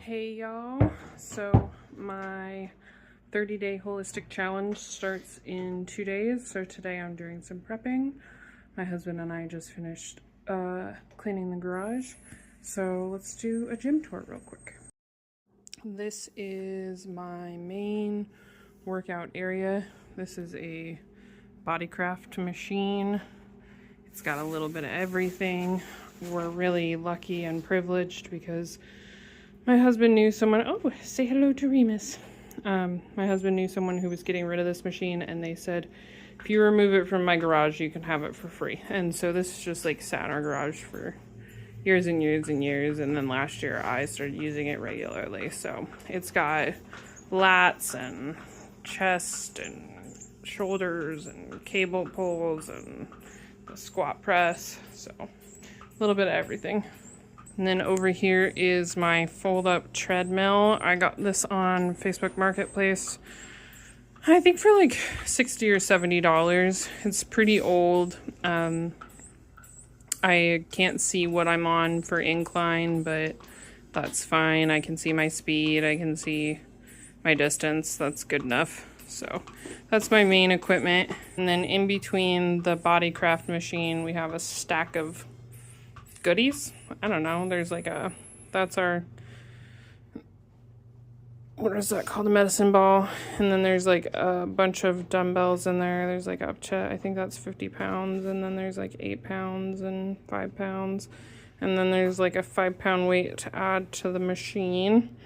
Hey y'all, so my 30-day holistic challenge starts in 2 days. So today I'm doing some prepping. My husband and I just finished cleaning the garage. So let's do a gym tour real quick. This is my main workout area. This is a Bodycraft machine. It's got a little bit of everything. We're really lucky and privileged because my husband knew someone. Oh, say hello to Remus. My husband knew someone who was getting rid of this machine, and they said, if you remove it from my garage, you can have it for free. And so this just like sat in our garage for years and years and years. And then last year I started using it regularly. So it's got lats and chest and shoulders and cable pulls and the squat press. So a little bit of everything. And then over here is my fold-up treadmill. I got this on Facebook Marketplace, I think for like $60 or $70. It's pretty old. I can't see what I'm on for incline, but that's fine. I can see my speed. I can see my distance. That's good enough. So that's my main equipment. And then in between the Bodycraft machine, we have a stack of goodies. I don't know. There's like a, that's our, what is that called? A medicine ball. And then there's like a bunch of dumbbells in there. There's like up to, I think that's 50 pounds. And then there's like 8 pounds and 5 pounds. And then there's like a 5-pound weight to add to the machine.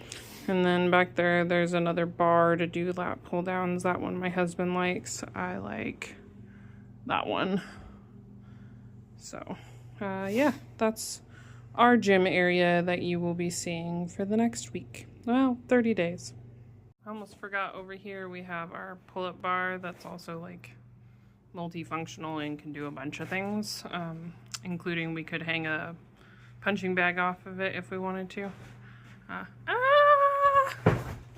And then back there, there's another bar to do lat pull downs. That one my husband likes. I like that one. So yeah, that's our gym area that you will be seeing for the next week. Well, 30 days. I almost forgot, over here we have our pull-up bar that's also like multifunctional and can do a bunch of things, including we could hang a punching bag off of it if we wanted to.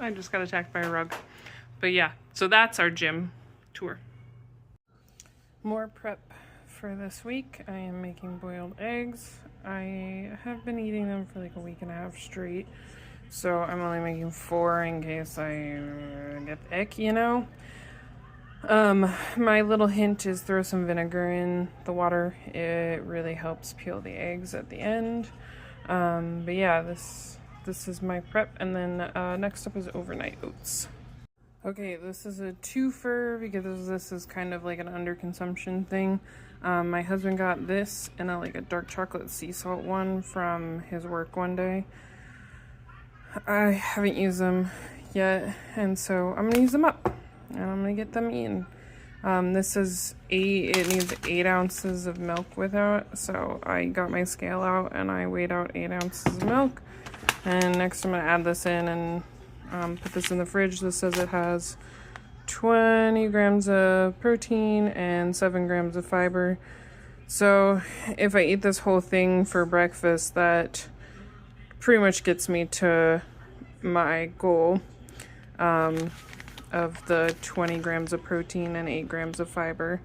I just got attacked by a rug. But yeah, so that's our gym tour. More prep for this week. I am making boiled eggs. I have been eating them for like a week and a half straight, so I'm only making 4 in case I get the ick, you know. My little hint is throw some vinegar in the water. It really helps peel the eggs at the end. But yeah, this is my prep. And then next up is overnight oats. Okay, this is a twofer because this is kind of like an underconsumption thing. My husband got this and a dark chocolate sea salt one from his work one day. I haven't used them yet, and so I'm gonna use them up and I'm gonna get them eaten. This is it needs 8 ounces of milk with it, so I got my scale out and I weighed out 8 ounces of milk. And next I'm gonna add this in and put this in the fridge. This says it has 20 grams of protein and 7 grams of fiber. So if I eat this whole thing for breakfast, that pretty much gets me to my goal of the 20 grams of protein and 8 grams of fiber.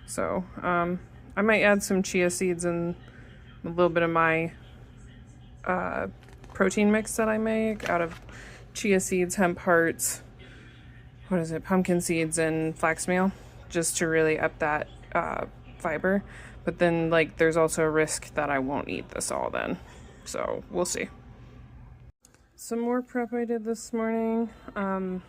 So I might add some chia seeds and a little bit of my protein mix that I make out of chia seeds, hemp hearts, pumpkin seeds, and flax meal, just to really up that fiber. But then there's also a risk that I won't eat this all then, so we'll see. Some more prep I did this morning. I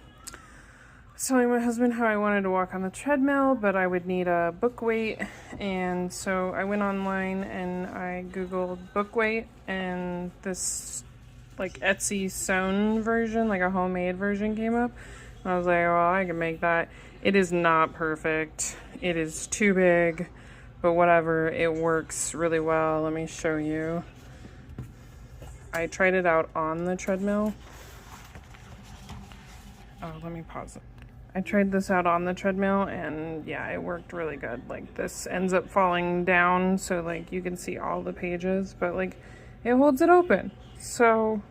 was telling my husband how I wanted to walk on the treadmill, but I would need a book weight, and so I went online and I googled book weight, and this Etsy sewn version, a homemade version, came up. I was like, well, I can make that. It is not perfect. It is too big, but whatever. It works really well. Let me show you. I tried it out on the treadmill. Oh, let me pause it. I tried this out on the treadmill, and yeah, it worked really good. This ends up falling down, so you can see all the pages, but it holds it open. So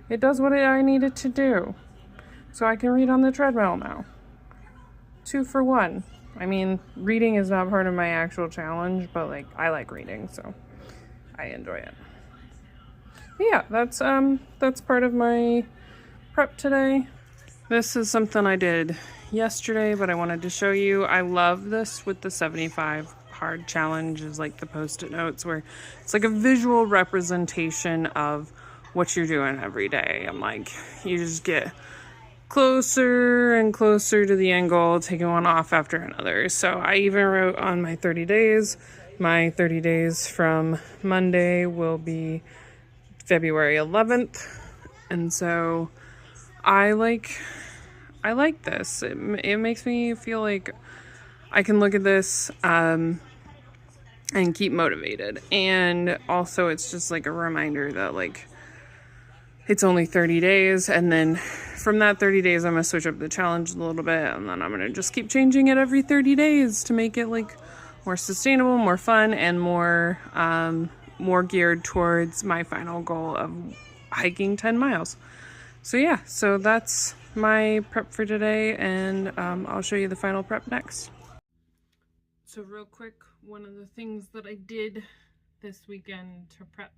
it does what I need it to do. So I can read on the treadmill now. 2 for 1. I mean, reading is not part of my actual challenge, but I like reading, so I enjoy it. But yeah, that's part of my prep today. This is something I did yesterday, but I wanted to show you. I love this with the 75 hard challenge, is like the post-it notes where it's like a visual representation of what you're doing every day. I'm like, you just get closer and closer to the end goal, taking one off after another. So I even wrote on my 30 days, my 30 days from Monday will be February 11th. And so I like this. It makes me feel like I can look at this and keep motivated. And also it's just like a reminder that like it's only 30 days, and then from that 30 days I'm gonna switch up the challenge a little bit, and then I'm gonna just keep changing it every 30 days to make it like more sustainable, more fun, and more geared towards my final goal of hiking 10 miles. So yeah, so that's my prep for today, and I'll show you the final prep next. So real quick, one of the things that I did this weekend to prep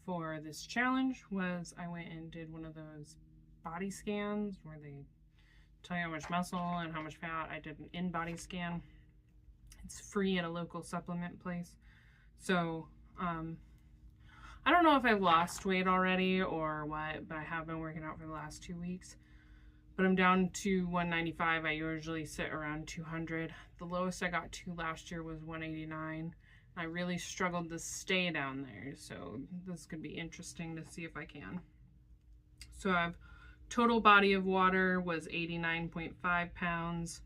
for this challenge was I went and did one of those body scans where they tell you how much muscle and how much fat. I did an in-body scan. It's free at a local supplement place. So I don't know if I've lost weight already or what, but I have been working out for the last 2 weeks. But I'm down to 195. I usually sit around 200. The lowest I got to last year was 189. I really struggled to stay down there, so this could be interesting to see if I can. So I've total body of water was 89.5 pounds.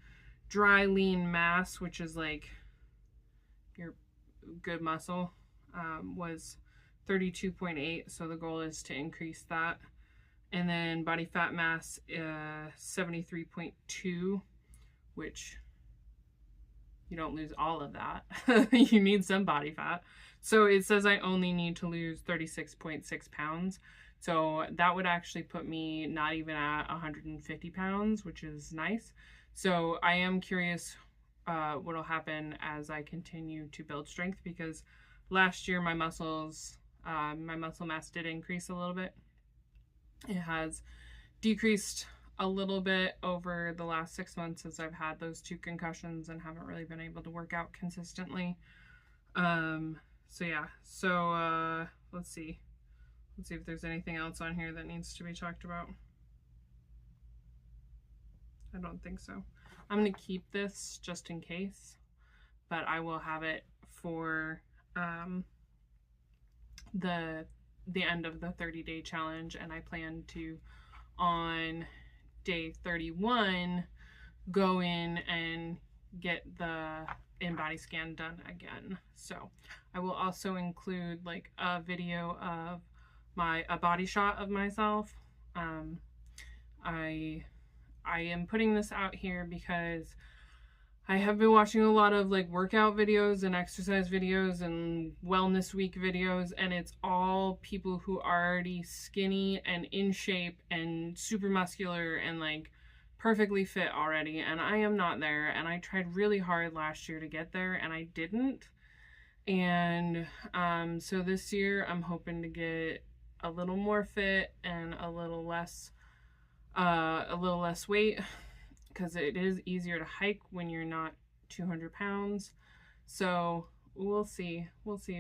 Dry lean mass, which is like your good muscle, was 32.8, so the goal is to increase that. And then body fat mass 73.2, which you don't lose all of that. You need some body fat. So it says I only need to lose 36.6 pounds. So that would actually put me not even at 150 pounds, which is nice. So I am curious what'll happen as I continue to build strength, because last year my muscle mass did increase a little bit. It has decreased a little bit over the last 6 months as I've had those 2 concussions and haven't really been able to work out consistently. So yeah, so let's see if there's anything else on here that needs to be talked about. I don't think so. I'm gonna keep this just in case, but I will have it for the end of the 30-day challenge, and I plan to, on day 31, go in and get the in-body scan done again. So I will also include like a video of a body shot of myself. I am putting this out here because I have been watching a lot of like workout videos and exercise videos and wellness week videos, and it's all people who are already skinny and in shape and super muscular and like perfectly fit already, and I am not there. And I tried really hard last year to get there and I didn't. And so this year I'm hoping to get a little more fit and a little less weight, because it is easier to hike when you're not 200 pounds. So we'll see,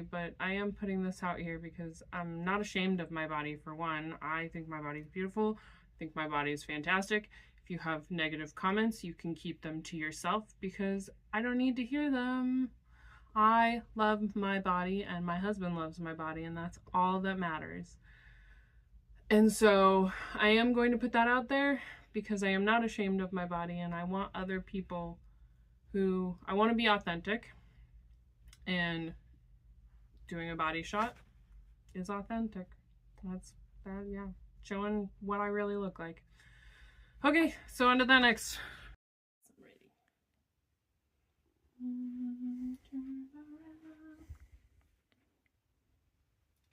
but I am putting this out here because I'm not ashamed of my body. For one, I think my body's beautiful. I think my body is fantastic. If you have negative comments, you can keep them to yourself because I don't need to hear them. I love my body and my husband loves my body, and that's all that matters. And so I am going to put that out there because I am not ashamed of my body, and I want other people I want to be authentic, and doing a body shot is authentic. That's that, yeah, showing what I really look like. Okay, so on to the next. I'm ready.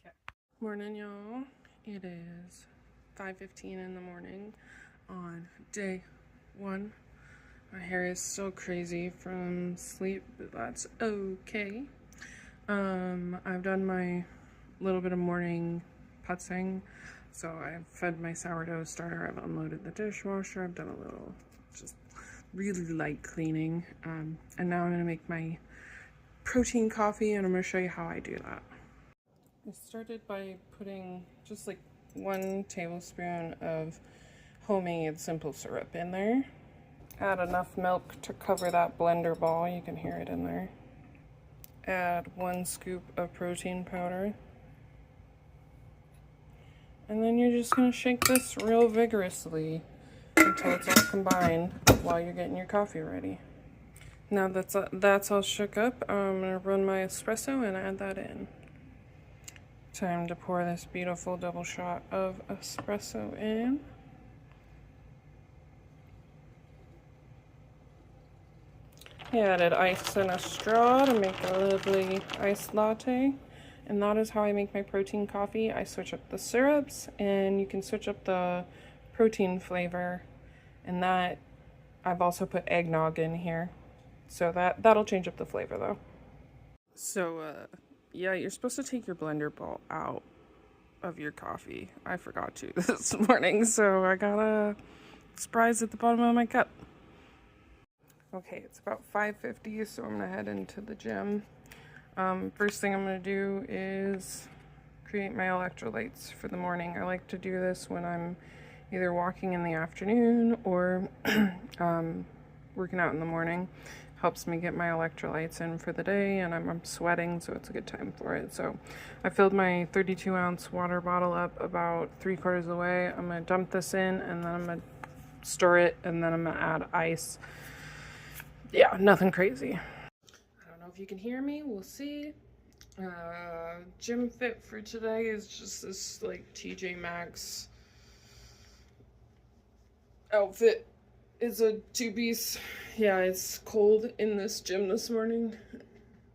Okay. Morning, y'all. It is 5:15 in the morning on day 1. My hair is still crazy from sleep, but that's okay. I've done my little bit of morning putzing. So I've fed my sourdough starter, I've unloaded the dishwasher, I've done a little just really light cleaning. And now I'm gonna make my protein coffee, and I'm gonna show you how I do that. I started by putting just like 1 tablespoon of homemade simple syrup in there. Add enough milk to cover that blender ball, you can hear it in there. Add 1 scoop of protein powder. And then you're just gonna shake this real vigorously until it's all combined while you're getting your coffee ready. Now that's all shook up, I'm gonna run my espresso and add that in. Time to pour this beautiful double shot of espresso in. I added ice and a straw to make a lovely iced latte. And that is how I make my protein coffee. I switch up the syrups, and you can switch up the protein flavor. And that, I've also put eggnog in here. So that'll change up the flavor though. So, yeah, you're supposed to take your blender bowl out of your coffee. I forgot to this morning, so I got a surprise at the bottom of my cup. Okay, it's about 5:50, so I'm gonna head into the gym. First thing I'm gonna do is create my electrolytes for the morning. I like to do this when I'm either walking in the afternoon or working out in the morning. Helps me get my electrolytes in for the day, and I'm sweating, so it's a good time for it. So I filled my 32-ounce water bottle up about 3/4 of the way. I'm gonna dump this in, and then I'm gonna stir it, and then I'm gonna add ice. Yeah, nothing crazy. I don't know if you can hear me, we'll see. Gym fit for today is just this like TJ Maxx outfit. It's a 2-piece. Yeah, it's cold in this gym this morning.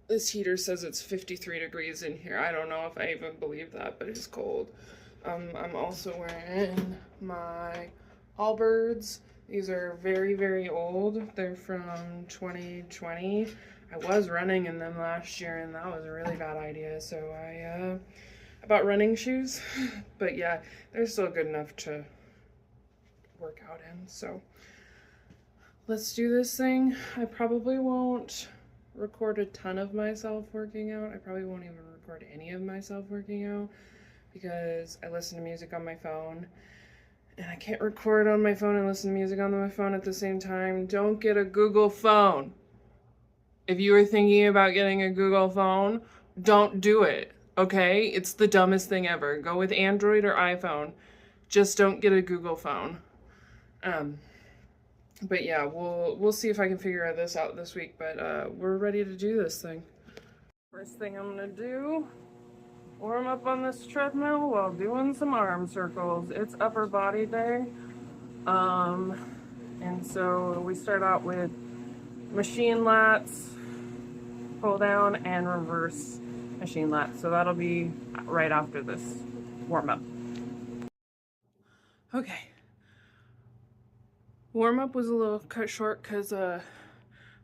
This heater says it's 53 degrees in here. I don't know if I even believe that, but it's cold. I'm also wearing my Allbirds. These are very, very old. They're from 2020. I was running in them last year, and that was a really bad idea, so I bought running shoes. But yeah, they're still good enough to work out in, so let's do this thing. I probably won't record a ton of myself working out. I probably won't even record any of myself working out because I listen to music on my phone, and I can't record on my phone and listen to music on my phone at the same time. Don't get a Google phone. If you were thinking about getting a Google phone, don't do it, okay? It's the dumbest thing ever. Go with Android or iPhone. Just don't get a Google phone. But yeah, we'll see if I can figure this out this week, but we're ready to do this thing. First thing I'm gonna do, warm up on this treadmill while doing some arm circles. It's upper body day. And so we start out with machine lats, pull down, and reverse machine lats. So that'll be right after this warm up. Okay. Warm up was a little cut short because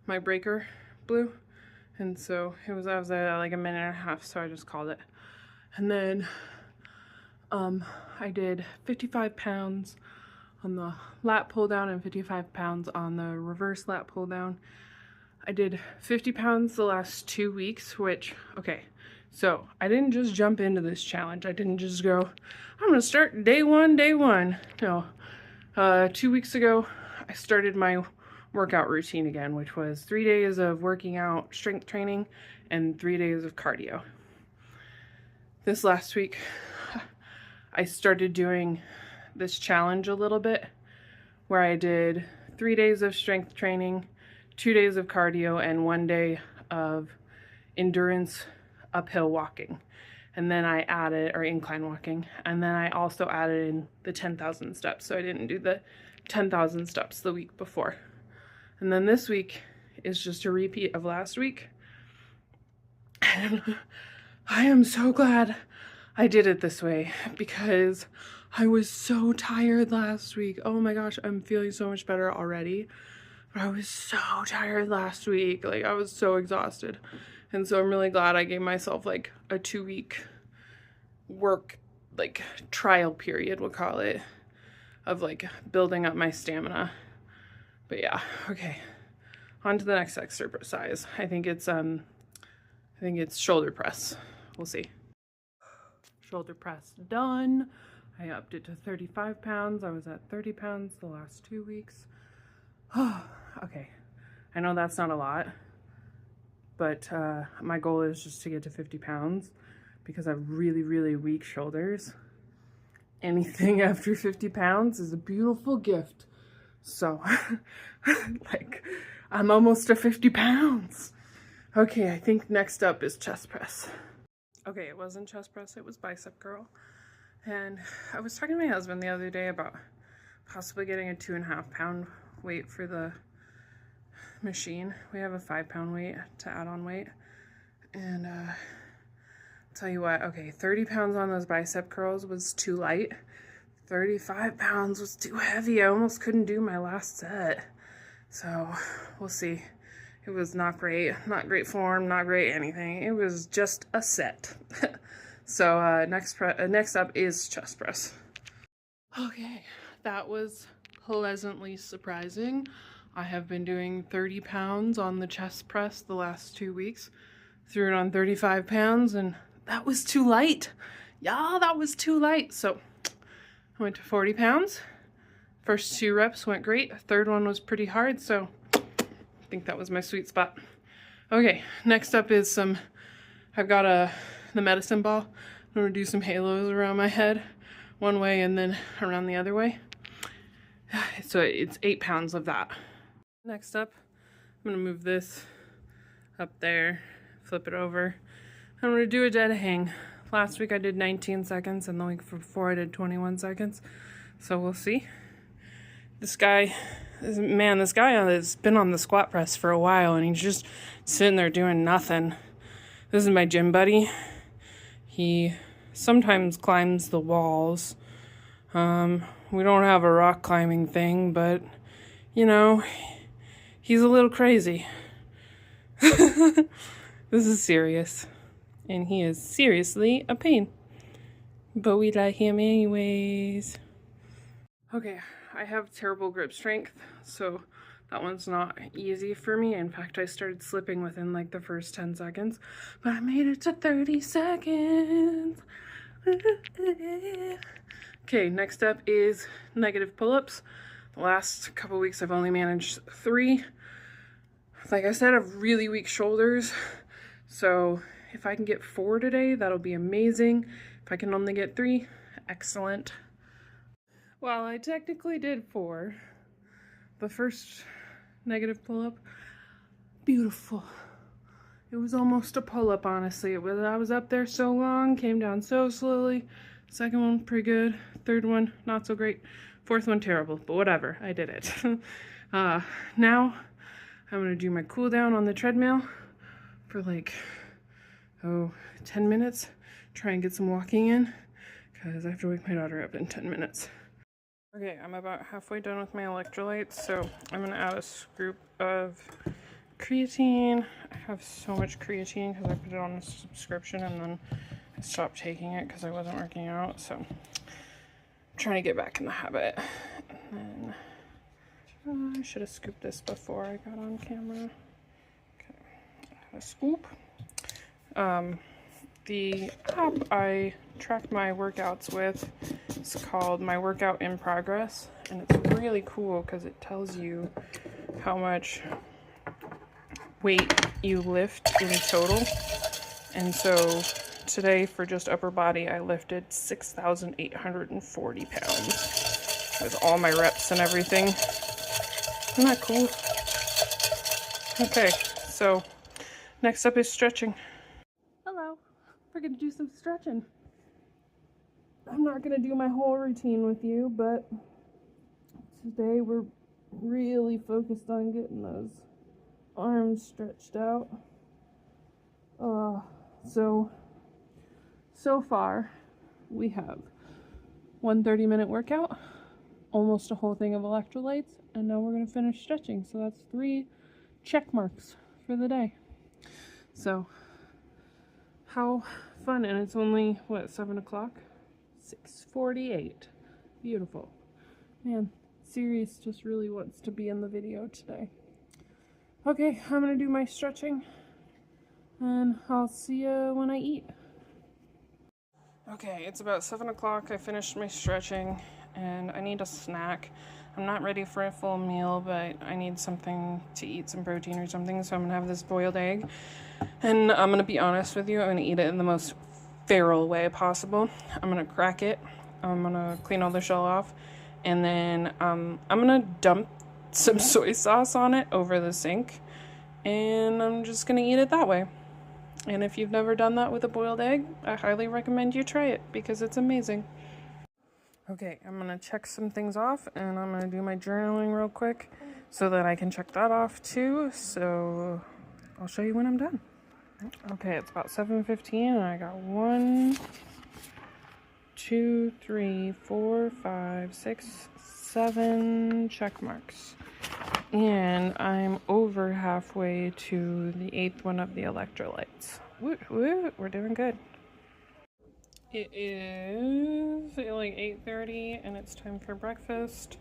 my breaker blew, and so I was at like a minute and a half, so I just called it. And then I did 55 pounds on the lat pull down and 55 pounds on the reverse lat pull down. I did 50 pounds the last 2 weeks, which, okay, so I didn't just jump into this challenge. I didn't just go, I'm gonna start day one. No, 2 weeks ago, I started my workout routine again, which was 3 days of working out, strength training, and 3 days of cardio. This last week, I started doing this challenge a little bit, where I did 3 days of strength training, 2 days of cardio, and 1 day of endurance uphill walking. And then I added, or incline walking, and then I also added in the 10,000 steps. So I didn't do the 10,000 steps the week before. And then this week is just a repeat of last week. And I am so glad I did it this way because I was so tired last week. Oh my gosh, I'm feeling so much better already. But I was so tired last week. Like, I was so exhausted. And so I'm really glad I gave myself like a 2-week work like trial period, we'll call it, of like building up my stamina. But yeah, okay. On to the next exercise. I think it's shoulder press. We'll see. Shoulder press done. I upped it to 35 pounds. I was at 30 pounds the last 2 weeks. Okay. I know that's not a lot, but my goal is just to get to 50 pounds because I have really, really weak shoulders. Anything after 50 pounds is a beautiful gift. So, like, I'm almost to 50 pounds. Okay, I think next up is chest press. Okay, it wasn't chest press, it was bicep curl. And I was talking to my husband the other day about possibly getting a 2.5 pound weight for the machine. We have a 5 pound weight to add on weight. And tell you what, okay, 30 pounds on those bicep curls was too light. 35 pounds was too heavy. I almost couldn't do my last set. So we'll see. It was not great form, not great anything. It was just a set. So next up is chest press. Okay, that was pleasantly surprising. I have been doing 30 pounds on the chest press the last 2 weeks. Threw it on 35 pounds and that was too light. Yeah, that was too light. So I went to 40 pounds. First 2 reps went great. Third one was pretty hard, so I think that was my sweet spot. Okay, next up is I've got the medicine ball. I'm gonna do some halos around my head one way and then around the other way. So it's 8 pounds of that. Next up, I'm gonna move this up there, flip it over. I'm gonna do a dead hang. Last week I did 19 seconds and the week before I did 21 seconds. So we'll see. This guy has been on the squat press for a while and he's just sitting there doing nothing. This is my gym buddy. He sometimes climbs the walls. We don't have a rock climbing thing, but you know, he's a little crazy. This is serious. And he is seriously a pain. But we like him anyways. Okay, I have terrible grip strength, so that one's not easy for me. In fact, I started slipping within like the first 10 seconds, but I made it to 30 seconds. Okay, next up is negative pull-ups. The last couple weeks I've only managed 3. Like I said, I have really weak shoulders, so if I can get 4 today, that'll be amazing. If I can only get 3, excellent. Well, I technically did 4. The first negative pull-up, beautiful. It was almost a pull-up, honestly. I was up there so long, came down so slowly. Second one, pretty good. Third one, not so great. Fourth one, terrible, but whatever, I did it. Now, I'm gonna do my cool down on the treadmill for like, 10 minutes. Try and get some walking in, because I have to wake my daughter up in 10 minutes. Okay, I'm about halfway done with my electrolytes, so I'm gonna add a scoop of creatine. I have so much creatine because I put it on a subscription and then I stopped taking it because I wasn't working out, so I'm trying to get back in the habit. And then I should have scooped this before I got on camera. Okay, add a scoop. The app I track my workouts with is called My Workout in Progress, and it's really cool because it tells you how much weight you lift in total. And so today for just upper body I lifted 6,840 pounds with all my reps and everything. Isn't that cool? Okay, so next up is stretching. Hello, we're gonna do some stretching. I'm not gonna do my whole routine with you, but today we're really focused on getting those arms stretched out. So far we have one 30-minute workout, almost a whole thing of electrolytes, and now we're gonna finish stretching. So that's 3 check marks for the day. So how fun. And it's only what, 7 o'clock, 6:48. Beautiful. Man, Sirius just really wants to be in the video today. Okay, I'm gonna do my stretching and I'll see you when I eat. Okay, it's about 7 o'clock. I finished my stretching and I need a snack. I'm not ready for a full meal, but I need something to eat, some protein or something, so I'm gonna have this boiled egg. And I'm gonna be honest with you, I'm gonna eat it in the most feral way possible. I'm gonna crack it, I'm gonna clean all the shell off, and then I'm gonna dump some soy sauce on it over the sink, and I'm just gonna eat it that way. And if you've never done that with a boiled egg, I highly recommend you try it because it's amazing. Okay, I'm gonna check some things off and I'm gonna do my journaling real quick so that I can check that off too. So I'll show you when I'm done. Okay, it's about 7:15 and I got 1, 2, 3, 4, 5, 6, 7 check marks. And I'm over halfway to the 8th one of the electrolytes. Woo, woo, we're doing good. It is like 8:30 and it's time for breakfast.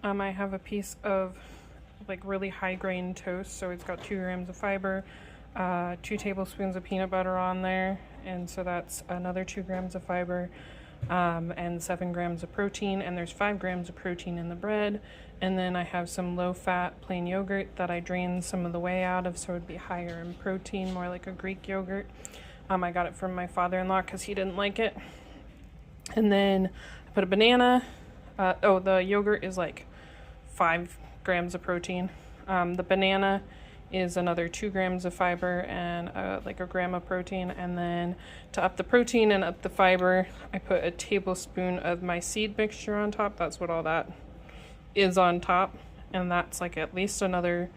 I have a piece of like really high grain toast, so it's got 2 grams of fiber, 2 tablespoons of peanut butter on there, and so that's another 2 grams of fiber, and 7 grams of protein, and there's 5 grams of protein in the bread. And then I have some low-fat plain yogurt that I drained some of the whey out of, so it would be higher in protein, more like a Greek yogurt. I got it from my father-in-law because he didn't like it. And then I put a banana. The yogurt is like 5 grams of protein. The banana is another 2 grams of fiber and like a gram of protein. And then to up the protein and up the fiber, I put a tablespoon of my seed mixture on top. That's what all that is on top. And that's like at least another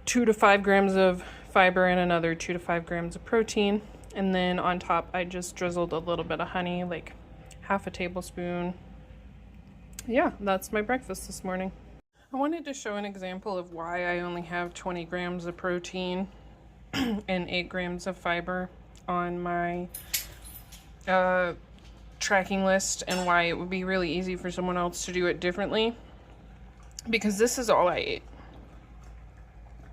2 to 5 grams of fiber and another 2 to 5 grams of protein. And then on top I just drizzled a little bit of honey, like half a tablespoon. Yeah, that's my breakfast this morning. I wanted to show an example of why I only have 20 grams of protein and 8 grams of fiber on my tracking list, and why it would be really easy for someone else to do it differently, because this is all I ate.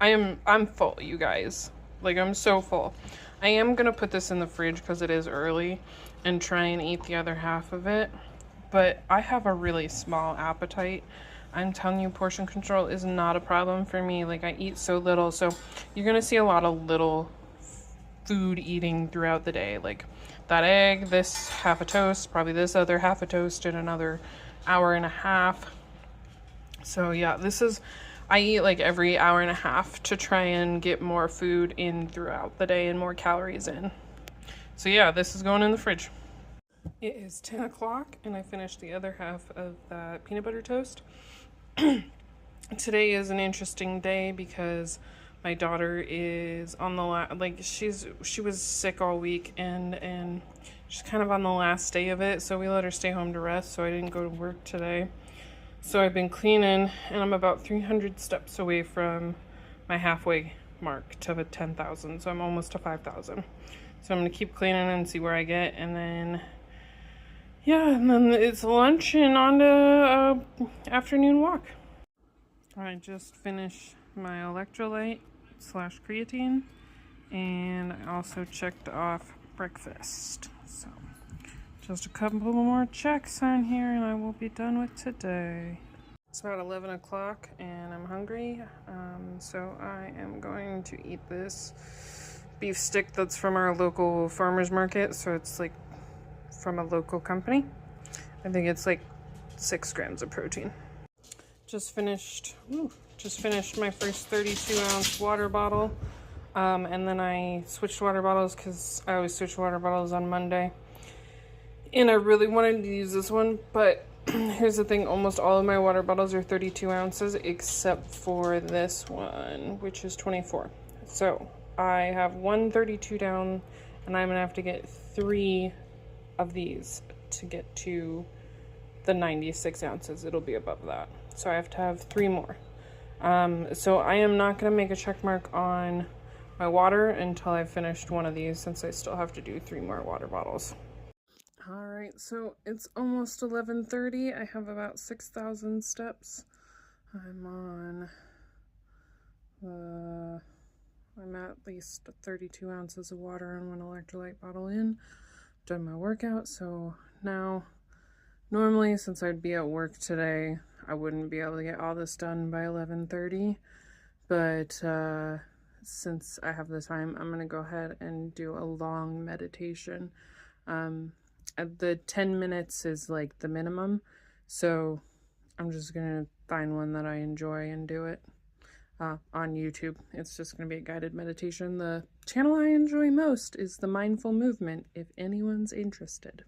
I'm full, you guys. Like, I'm so full. I am gonna put this in the fridge because it is early and try and eat the other half of it, but I have a really small appetite. I'm telling you, portion control is not a problem for me. Like, I eat so little, so you're gonna see a lot of little food eating throughout the day. Like that egg, this half a toast, probably this other half a toast in another hour and a half. So yeah, I eat like every hour and a half to try and get more food in throughout the day and more calories in. So yeah, this is going in the fridge. It is 10 o'clock and I finished the other half of that peanut butter toast. Today is an interesting day because my daughter is on the she was sick all week and she's kind of on the last day of it, so we let her stay home to rest, so I didn't go to work today. So I've been cleaning and I'm about 300 steps away from my halfway mark to 10,000, so I'm almost to 5,000. So I'm gonna keep cleaning and see where I get, and then yeah, and then it's lunch and on to afternoon walk. I just finished my electrolyte / creatine, and I also checked off breakfast. So just a couple more checks on here and I will be done with today. It's about 11 o'clock and I'm hungry, so I am going to eat this beef stick that's from our local farmer's market. So it's like from a local company. I think it's like 6 grams of protein. Just finished my first 32-ounce water bottle, and then I switched water bottles because I always switch water bottles on Monday. And I really wanted to use this one, but here's the thing, almost all of my water bottles are 32 ounces except for this one, which is 24. So I have 132 down, and I'm gonna have to get 3 of these to get to the 96 ounces. It'll be above that. So I have to have 3 more. So I am not gonna make a check mark on my water until I've finished one of these, since I still have to do 3 more water bottles. All right, So it's almost 11:30. I have about 6,000 steps. I'm at least 32 ounces of water and 1 electrolyte bottle in. Done my workout, so now normally, since I'd be at work today, I wouldn't be able to get all this done by 11:30, but since I have the time, I'm gonna go ahead and do a long meditation. The 10 minutes is like the minimum, so I'm just gonna find one that I enjoy and do it on YouTube. It's just gonna be a guided meditation. The channel I enjoy most is the Mindful Movement, if anyone's interested.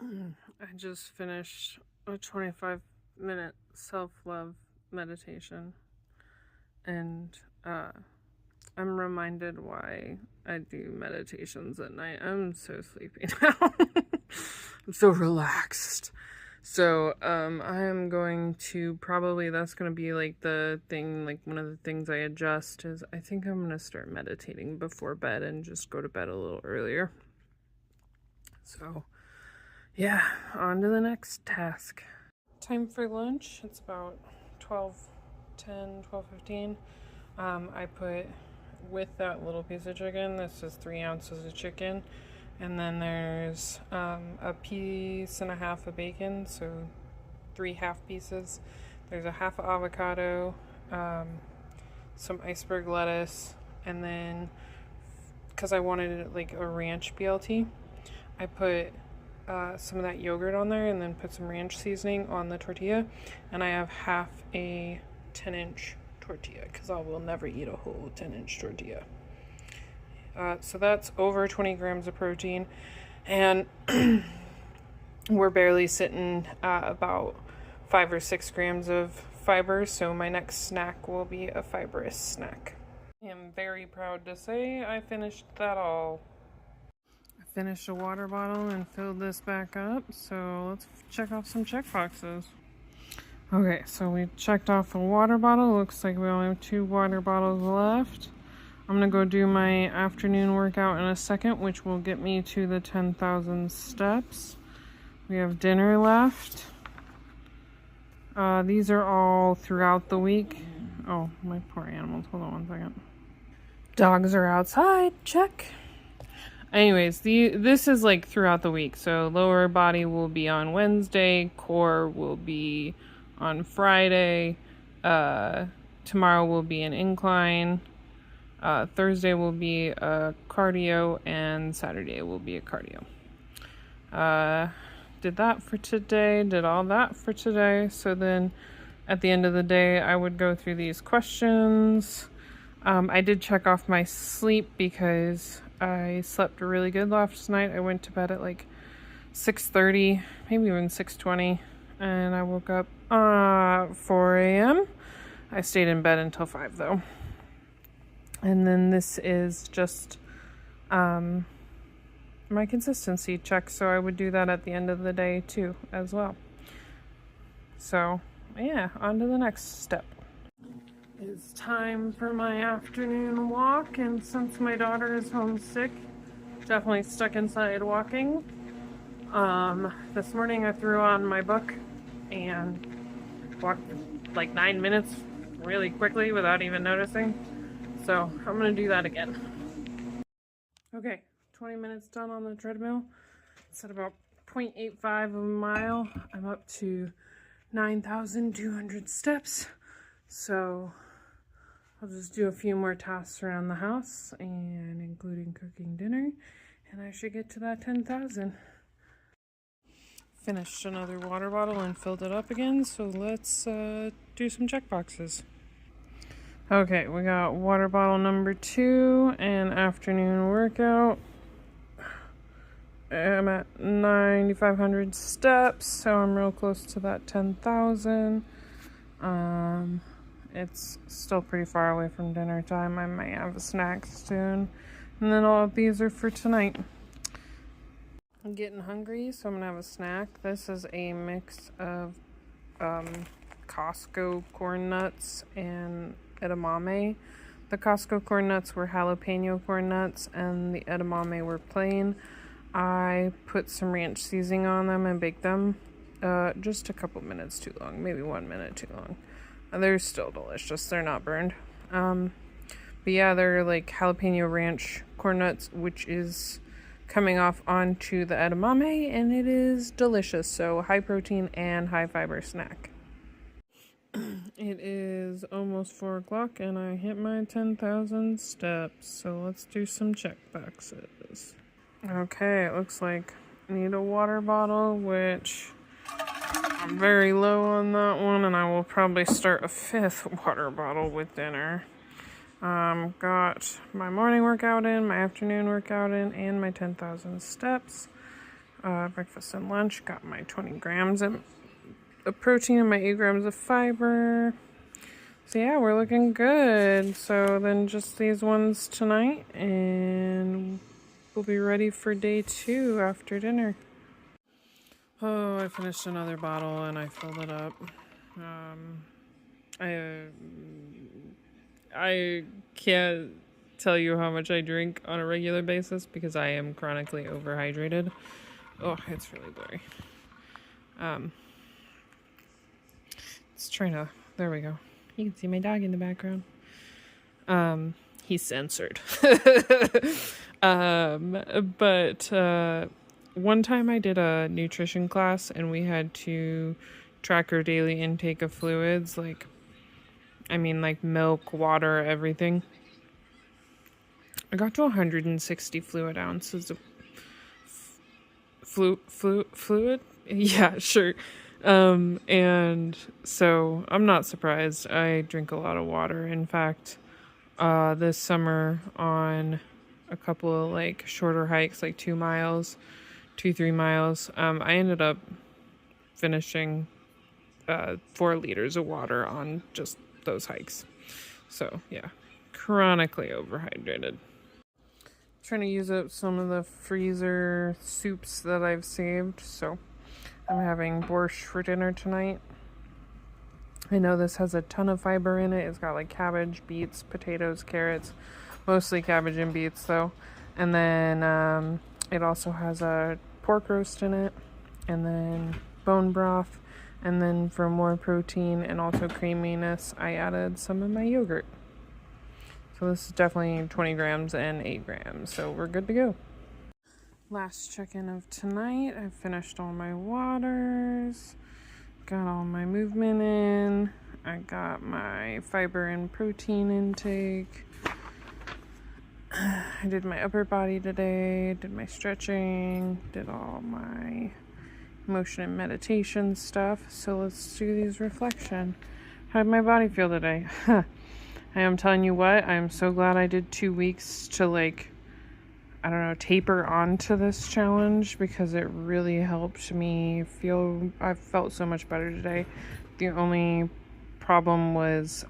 I just finished a 25-minute self-love meditation, and I'm reminded why I do meditations at night. I'm so sleepy now. I'm so relaxed. So I am going to probably, that's going to be like the thing, like one of the things I adjust is I think I'm going to start meditating before bed and just go to bed a little earlier. So yeah, on to the next task. Time for lunch. It's about 12:15. I put, with that little piece of chicken, this is 3 ounces of chicken, and then there's a piece and a half of bacon, so 3 half pieces. There's a half of avocado, some iceberg lettuce, and then because I wanted it like a ranch BLT, I put some of that yogurt on there and then put some ranch seasoning on the tortilla, and I have half a 10-inch tortilla because I will never eat a whole 10-inch tortilla. So that's over 20 grams of protein, and we're barely sitting at about 5 or 6 grams of fiber, so my next snack will be a fibrous snack. I am very proud to say I finished that all. I finished a water bottle and filled this back up, so let's check off some check boxes. Okay, so we checked off a water bottle. Looks like we only have 2 water bottles left. I'm gonna go do my afternoon workout in a second, which will get me to the 10,000 steps. We have dinner left. These are all throughout the week. Oh, my poor animals. Hold on 1 second. Dogs are outside. Check. Anyways, this is like throughout the week. So lower body will be on Wednesday. Core will be on Friday. Tomorrow will be an incline. Thursday will be a cardio, and Saturday will be a cardio. Did that for today, did all that for today. So then at the end of the day, I would go through these questions. I did check off my sleep because I slept really good last night. I went to bed at like 6:30, maybe even 6:20, and I woke up 4 a.m. I stayed in bed until 5 though. And then this is just my consistency check, so I would do that at the end of the day too as well. So yeah, on to the next step. It's time for my afternoon walk, and since my daughter is homesick, definitely stuck inside walking. This morning I threw on my book and walked like 9 minutes really quickly without even noticing. So I'm gonna do that again. Okay, 20 minutes done on the treadmill. It's at about 0.85 of a mile. I'm up to 9,200 steps. So I'll just do a few more tasks around the house, and including cooking dinner, and I should get to that 10,000. Finished another water bottle and filled it up again, so let's do some check boxes. Okay, we got water bottle number 2 and afternoon workout. I'm at 9,500 steps, so I'm real close to that 10,000. It's still pretty far away from dinner time. I might have a snack soon. And then all of these are for tonight. I'm getting hungry, so I'm gonna have a snack. This is a mix of Costco corn nuts and edamame. The Costco corn nuts were jalapeno corn nuts, and the edamame were plain. I put some ranch seasoning on them and baked them. Just a couple minutes too long, maybe 1 minute too long. They're still delicious. They're not burned. But yeah, they're like jalapeno ranch corn nuts, which is coming off onto the edamame, and it is delicious. So high protein and high fiber snack. It is almost 4 o'clock and I hit my 10,000 steps. So let's do some check boxes. Okay, it looks like I need a water bottle, which I'm very low on that one, and I will probably start a 5th water bottle with dinner. Got my morning workout in, my afternoon workout in, and my 10,000 steps. Breakfast and lunch, got my 20 grams of protein and my 8 grams of fiber. So yeah, we're looking good. So then just these ones tonight, and we'll be ready for day 2 after dinner. Oh, I finished another bottle and I filled it up. I can't tell you how much I drink on a regular basis because I am chronically overhydrated. Oh, it's really blurry. It's trying to, there we go. You can see my dog in the background. He's censored. But one time I did a nutrition class and we had to track our daily intake of fluids, like milk, water, everything. I got to 160 fluid ounces of fluid? Yeah, sure. And so I'm not surprised. I drink a lot of water. In fact, this summer on a couple of like shorter hikes, like 2 miles, 3 miles, I ended up finishing 4 liters of water on just those hikes. So yeah, chronically overhydrated. Trying to use up some of the freezer soups that I've saved. So I'm having borscht for dinner tonight. I know this has a ton of fiber in it. It's got like cabbage, beets, potatoes, carrots, mostly cabbage and beets though. And then it also has a pork roast in it, and then bone broth. And then for more protein and also creaminess, I added some of my yogurt. So this is definitely 20 grams and 8 grams. So we're good to go. Last check-in of tonight. I finished all my waters. Got all my movement in. I got my fiber and protein intake. I did my upper body today. Did my stretching. Did all my motion and meditation stuff. So let's do these reflection. How did my body feel today? I am telling you what, I am so glad I did 2 weeks to taper onto this challenge, because it really helped me feel, I felt so much better today. The only problem was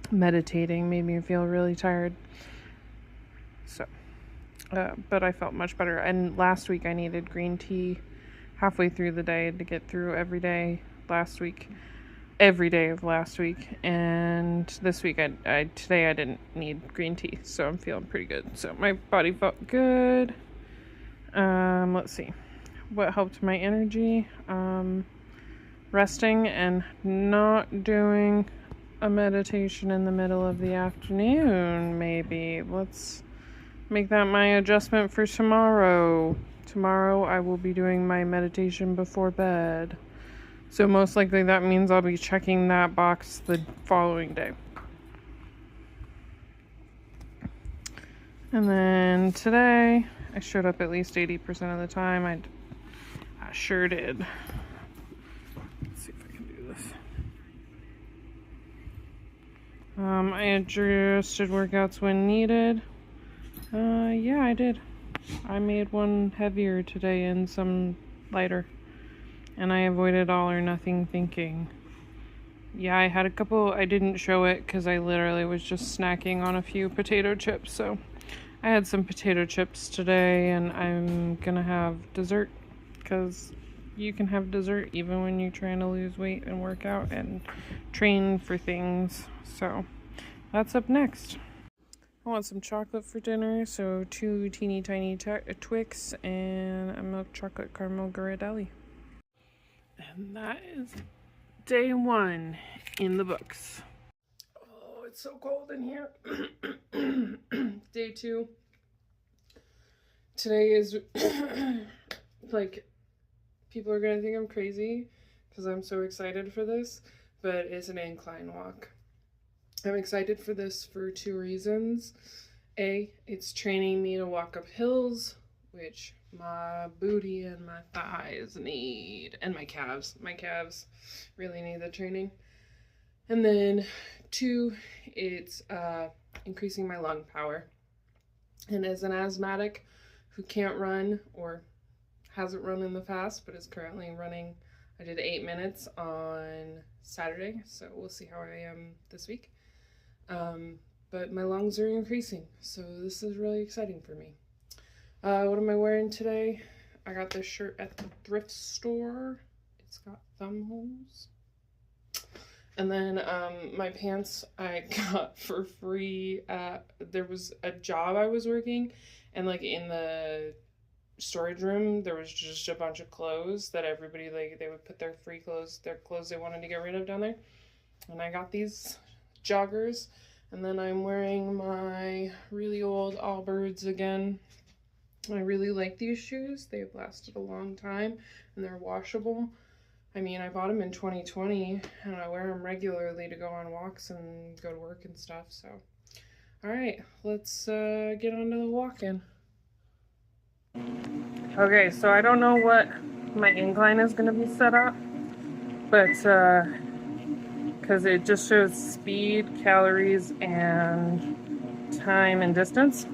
meditating made me feel really tired. So but I felt much better. And last week I needed green tea halfway through the day to get through every day of last week. And this week today I didn't need green tea, so I'm feeling pretty good. So my body felt good. Let's see what helped my energy. Resting and not doing a meditation in the middle of the afternoon. Maybe let's make that my adjustment for tomorrow. Tomorrow I will be doing my meditation before bed. So most likely that means I'll be checking that box the following day. And then today I showed up at least 80% of the time. I sure did. Let's see if I can do this. I adjusted workouts when needed. Yeah, I did. I made one heavier today and some lighter. And I avoided all or nothing thinking. Yeah, I had a couple, I didn't show it because I literally was just snacking on a few potato chips. So I had some potato chips today, and I'm gonna have dessert, because you can have dessert even when you're trying to lose weight and work out and train for things. So that's up next. I want some chocolate for dinner, so 2 teeny tiny Twix and a milk chocolate caramel Ghirardelli. And that is day 1 in the books. Oh, it's so cold in here. Day 2. Today is like, people are gonna think I'm crazy because I'm so excited for this, but it's an incline walk. I'm excited for this for 2 reasons. A, it's training me to walk up hills, which my booty and my thighs need, and my calves. My calves really need the training. And then 2, it's increasing my lung power. And as an asthmatic who can't run or hasn't run in the past, but is currently running, I did 8 minutes on Saturday, so we'll see how I am this week. But my lungs are increasing, so this is really exciting for me. What am I wearing today? I got this shirt at the thrift store. It's got thumb holes. And then my pants I got for free. There was a job I was working, and like in the storage room there was just a bunch of clothes that everybody, like, they would put their free clothes, their clothes they wanted to get rid of down there. And I got these joggers, and then I'm wearing my really old Allbirds again. I really like these shoes. They've lasted a long time and they're washable. I mean, I bought them in 2020 and I wear them regularly to go on walks and go to work and stuff. So all right, let's get on to the walk-in. Okay, so I don't know what my incline is going to be set up, but because it just shows speed, calories, and time and distance.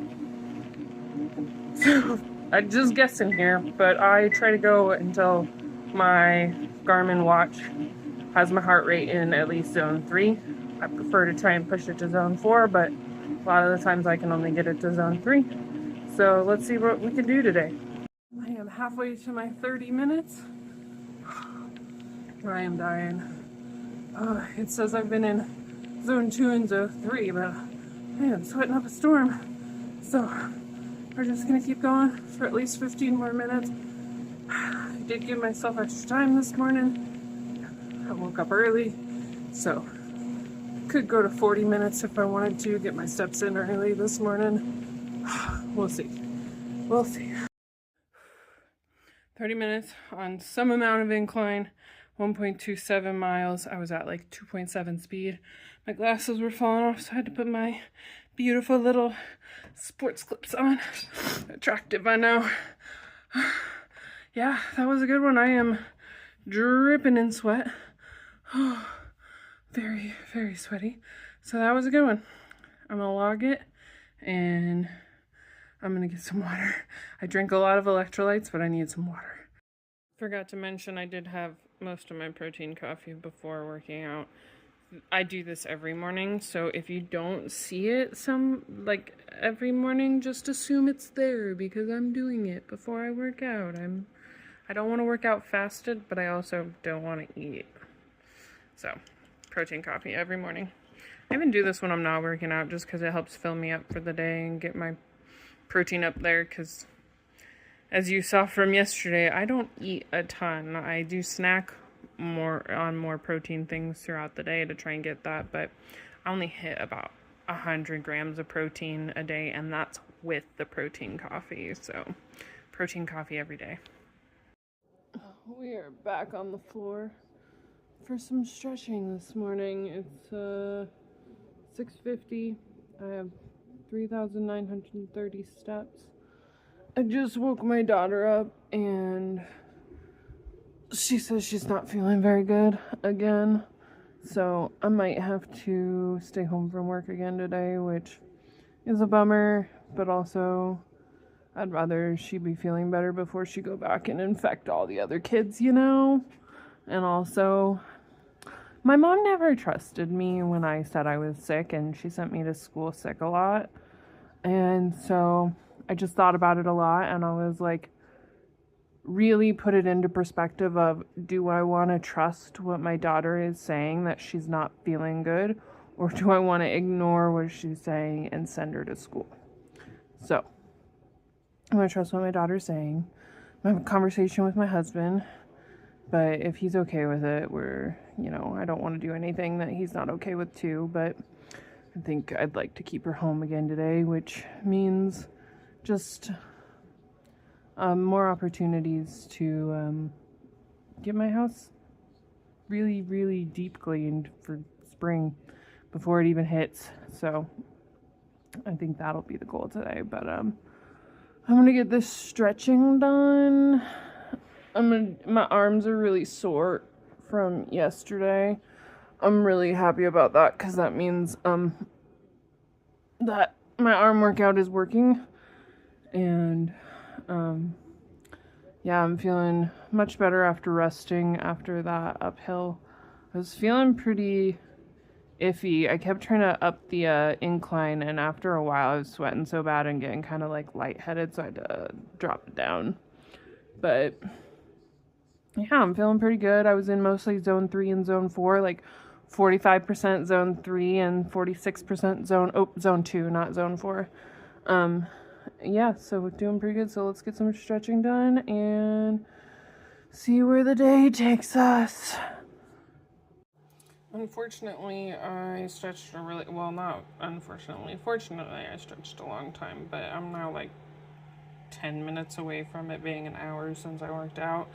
So I'm just guessing here, but I try to go until my Garmin watch has my heart rate in at least zone 3. I prefer to try and push it to zone 4, but a lot of the times I can only get it to zone 3. So let's see what we can do today. I am halfway to my 30 minutes. I am dying. It says I've been in zone 2 and zone 3, but I am sweating up a storm. So we're just gonna keep going for at least 15 more minutes. I did give myself extra time this morning. I woke up early, so could go to 40 minutes if I wanted to get my steps in early this morning. We'll see. We'll see. 30 minutes on some amount of incline, 1.27 miles. I was at like 2.7 speed. My glasses were falling off, so I had to put my beautiful little sports clips on. Attractive, I know. Yeah, that was a good one. I am dripping in sweat. Oh, very, very sweaty. So that was a good one. I'm gonna log it and I'm gonna get some water. I drink a lot of electrolytes, but I need some water. Forgot to mention I did have most of my protein coffee before working out. I do this every morning, so if you don't see it every morning, just assume it's there because I'm doing it before I work out. I don't want to work out fasted, but I also don't want to eat. So, protein coffee every morning. I even do this when I'm not working out just because it helps fill me up for the day and get my protein up there, because as you saw from yesterday, I don't eat a ton. I do snack more protein things throughout the day to try and get that, but I only hit about 100 grams of protein a day, and that's with the protein coffee. So protein coffee every day. We are back on the floor for some stretching this morning. It's 6:50. I have 3,930 steps. I just woke my daughter up and she says she's not feeling very good again. So I might have to stay home from work again today, which is a bummer, but also I'd rather she be feeling better before she go back and infect all the other kids, you know? And also, my mom never trusted me when I said I was sick, and she sent me to school sick a lot. And so I just thought about it a lot, and I was like, really put it into perspective of, do I want to trust what my daughter is saying, that she's not feeling good, or do I want to ignore what she's saying and send her to school? So I'm going to trust what my daughter's saying. I have a conversation with my husband, but if he's okay with it, I don't want to do anything that he's not okay with too, but I think I'd like to keep her home again today, which means just more opportunities to get my house really, really deep cleaned for spring before it even hits. So I think that'll be the goal today, but I'm gonna get this stretching done. My arms are really sore from yesterday. I'm really happy about that because that means that my arm workout is working, and yeah, I'm feeling much better after resting after that uphill. I was feeling pretty iffy. I kept trying to up the incline, and after a while I was sweating so bad and getting kind of like lightheaded, so I had to drop it down. But yeah, I'm feeling pretty good. I was in mostly zone 3 and zone 4, like 45% zone 3 and 46% zone 2, not zone 4. Yeah, so doing pretty good. So let's get some stretching done and see where the day takes us. Unfortunately, I stretched not unfortunately. Fortunately, I stretched a long time, but I'm now like 10 minutes away from it being an hour since I worked out.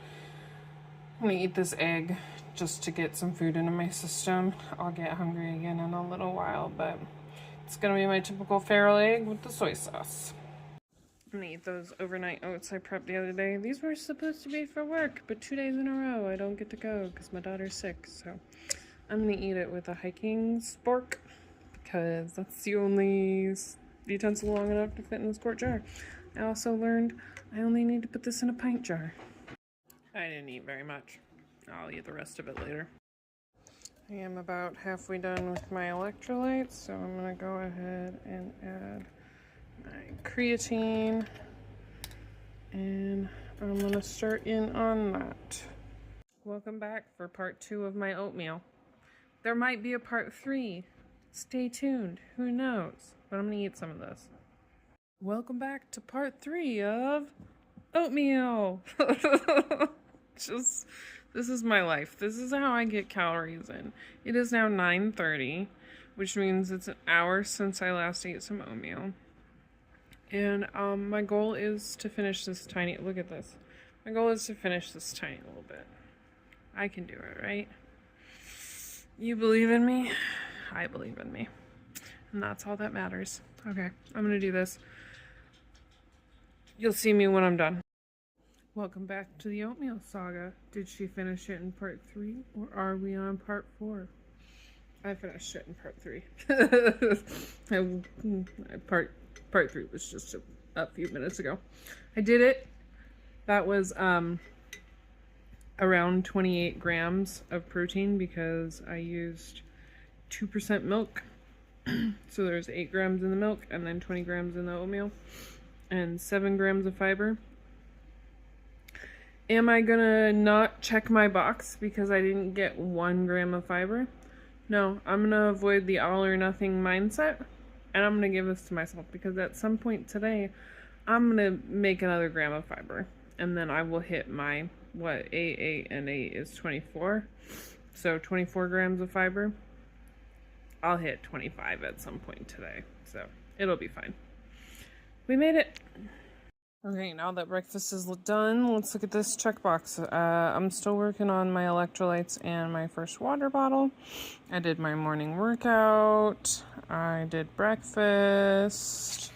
I'm gonna eat this egg just to get some food into my system. I'll get hungry again in a little while, but it's gonna be my typical feral egg with the soy sauce. I'm gonna eat those overnight oats I prepped the other day. These were supposed to be for work, but 2 days in a row I don't get to go because my daughter's sick, so I'm gonna eat it with a hiking spork because that's the only utensil long enough to fit in this quart jar. I also learned I only need to put this in a pint jar. I didn't eat very much. I'll eat the rest of it later. I am about halfway done with my electrolytes, so I'm gonna go ahead and add my creatine, and I'm gonna start in on that. Welcome back for part 2 of my oatmeal. There might be a part 3. Stay tuned. Who knows? But I'm gonna eat some of this. Welcome back to part 3 of oatmeal. This is my life. This is how I get calories in. It is now 9:30, which means it's an hour since I last ate some oatmeal. And my goal is to finish this tiny, look at this. My goal is to finish this tiny little bit. I can do it, right? You believe in me? I believe in me. And that's all that matters. Okay, I'm gonna do this. You'll see me when I'm done. Welcome back to the oatmeal saga. Did she finish it in part 3 or are we on part 4? I finished it in part 3. Part 3 was just a few minutes ago. I did it. That was around 28 grams of protein because I used 2% milk. So there's 8 grams in the milk and then 20 grams in the oatmeal and 7 grams of fiber. Am I gonna not check my box because I didn't get 1 gram of fiber? No, I'm gonna avoid the all or nothing mindset, and I'm gonna give this to myself because at some point today, I'm gonna make another gram of fiber, and then I will hit my, 8 and 8 is 24, so 24 grams of fiber. I'll hit 25 at some point today, so it'll be fine. We made it. Okay, now that breakfast is done, let's look at this checkbox. I'm still working on my electrolytes and my first water bottle. I did my morning workout. I did breakfast.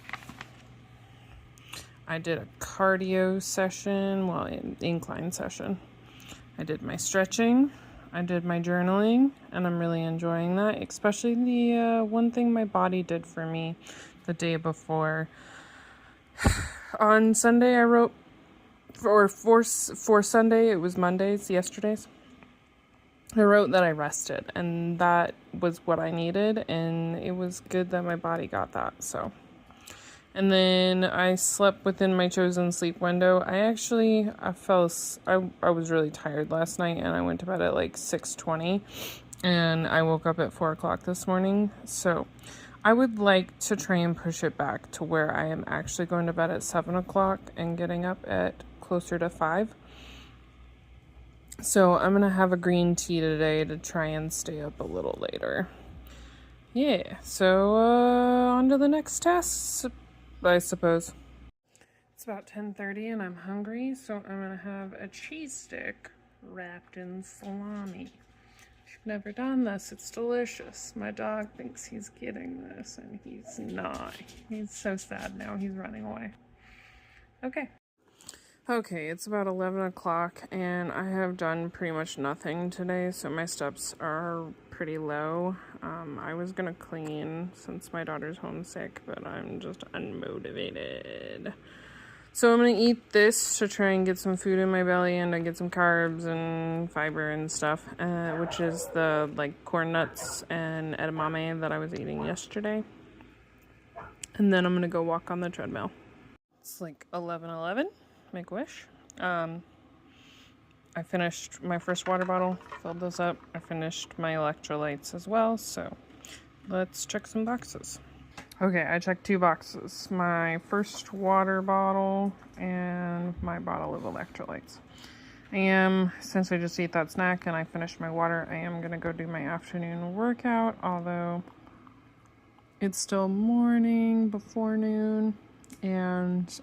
I did a cardio session, an incline session. I did my stretching. I did my journaling, and I'm really enjoying that, especially the one thing my body did for me the day before. On Sunday, I wrote, for Sunday, it was Mondays, yesterday's. I wrote that I rested, and that was what I needed, and it was good that my body got that, so And then I slept within my chosen sleep window. I was really tired last night, and I went to bed at like 6:20, and I woke up at 4 o'clock this morning. So I would like to try and push it back to where I am actually going to bed at 7 o'clock and getting up at closer to 5. So I'm gonna have a green tea today to try and stay up a little later. Yeah, so on to the next task, I suppose. It's about 10:30 and I'm hungry, so I'm gonna have a cheese stick wrapped in salami. If you've never done this, it's delicious. My dog thinks he's getting this and he's not. He's so sad now, he's running away. Okay, it's about 11 o'clock and I have done pretty much nothing today, so my steps are pretty low. I was gonna clean since my daughter's homesick, but I'm just unmotivated. So I'm gonna eat this to try and get some food in my belly and to get some carbs and fiber and stuff, which is the like corn nuts and edamame that I was eating yesterday. And then I'm gonna go walk on the treadmill. It's like 11:11. Make a wish. I finished my first water bottle, filled those up. I finished my electrolytes as well, so let's check some boxes. Okay, I checked 2 boxes. My first water bottle and my bottle of electrolytes. Since I just ate that snack and I finished my water, I am gonna go do my afternoon workout, although it's still morning before noon, and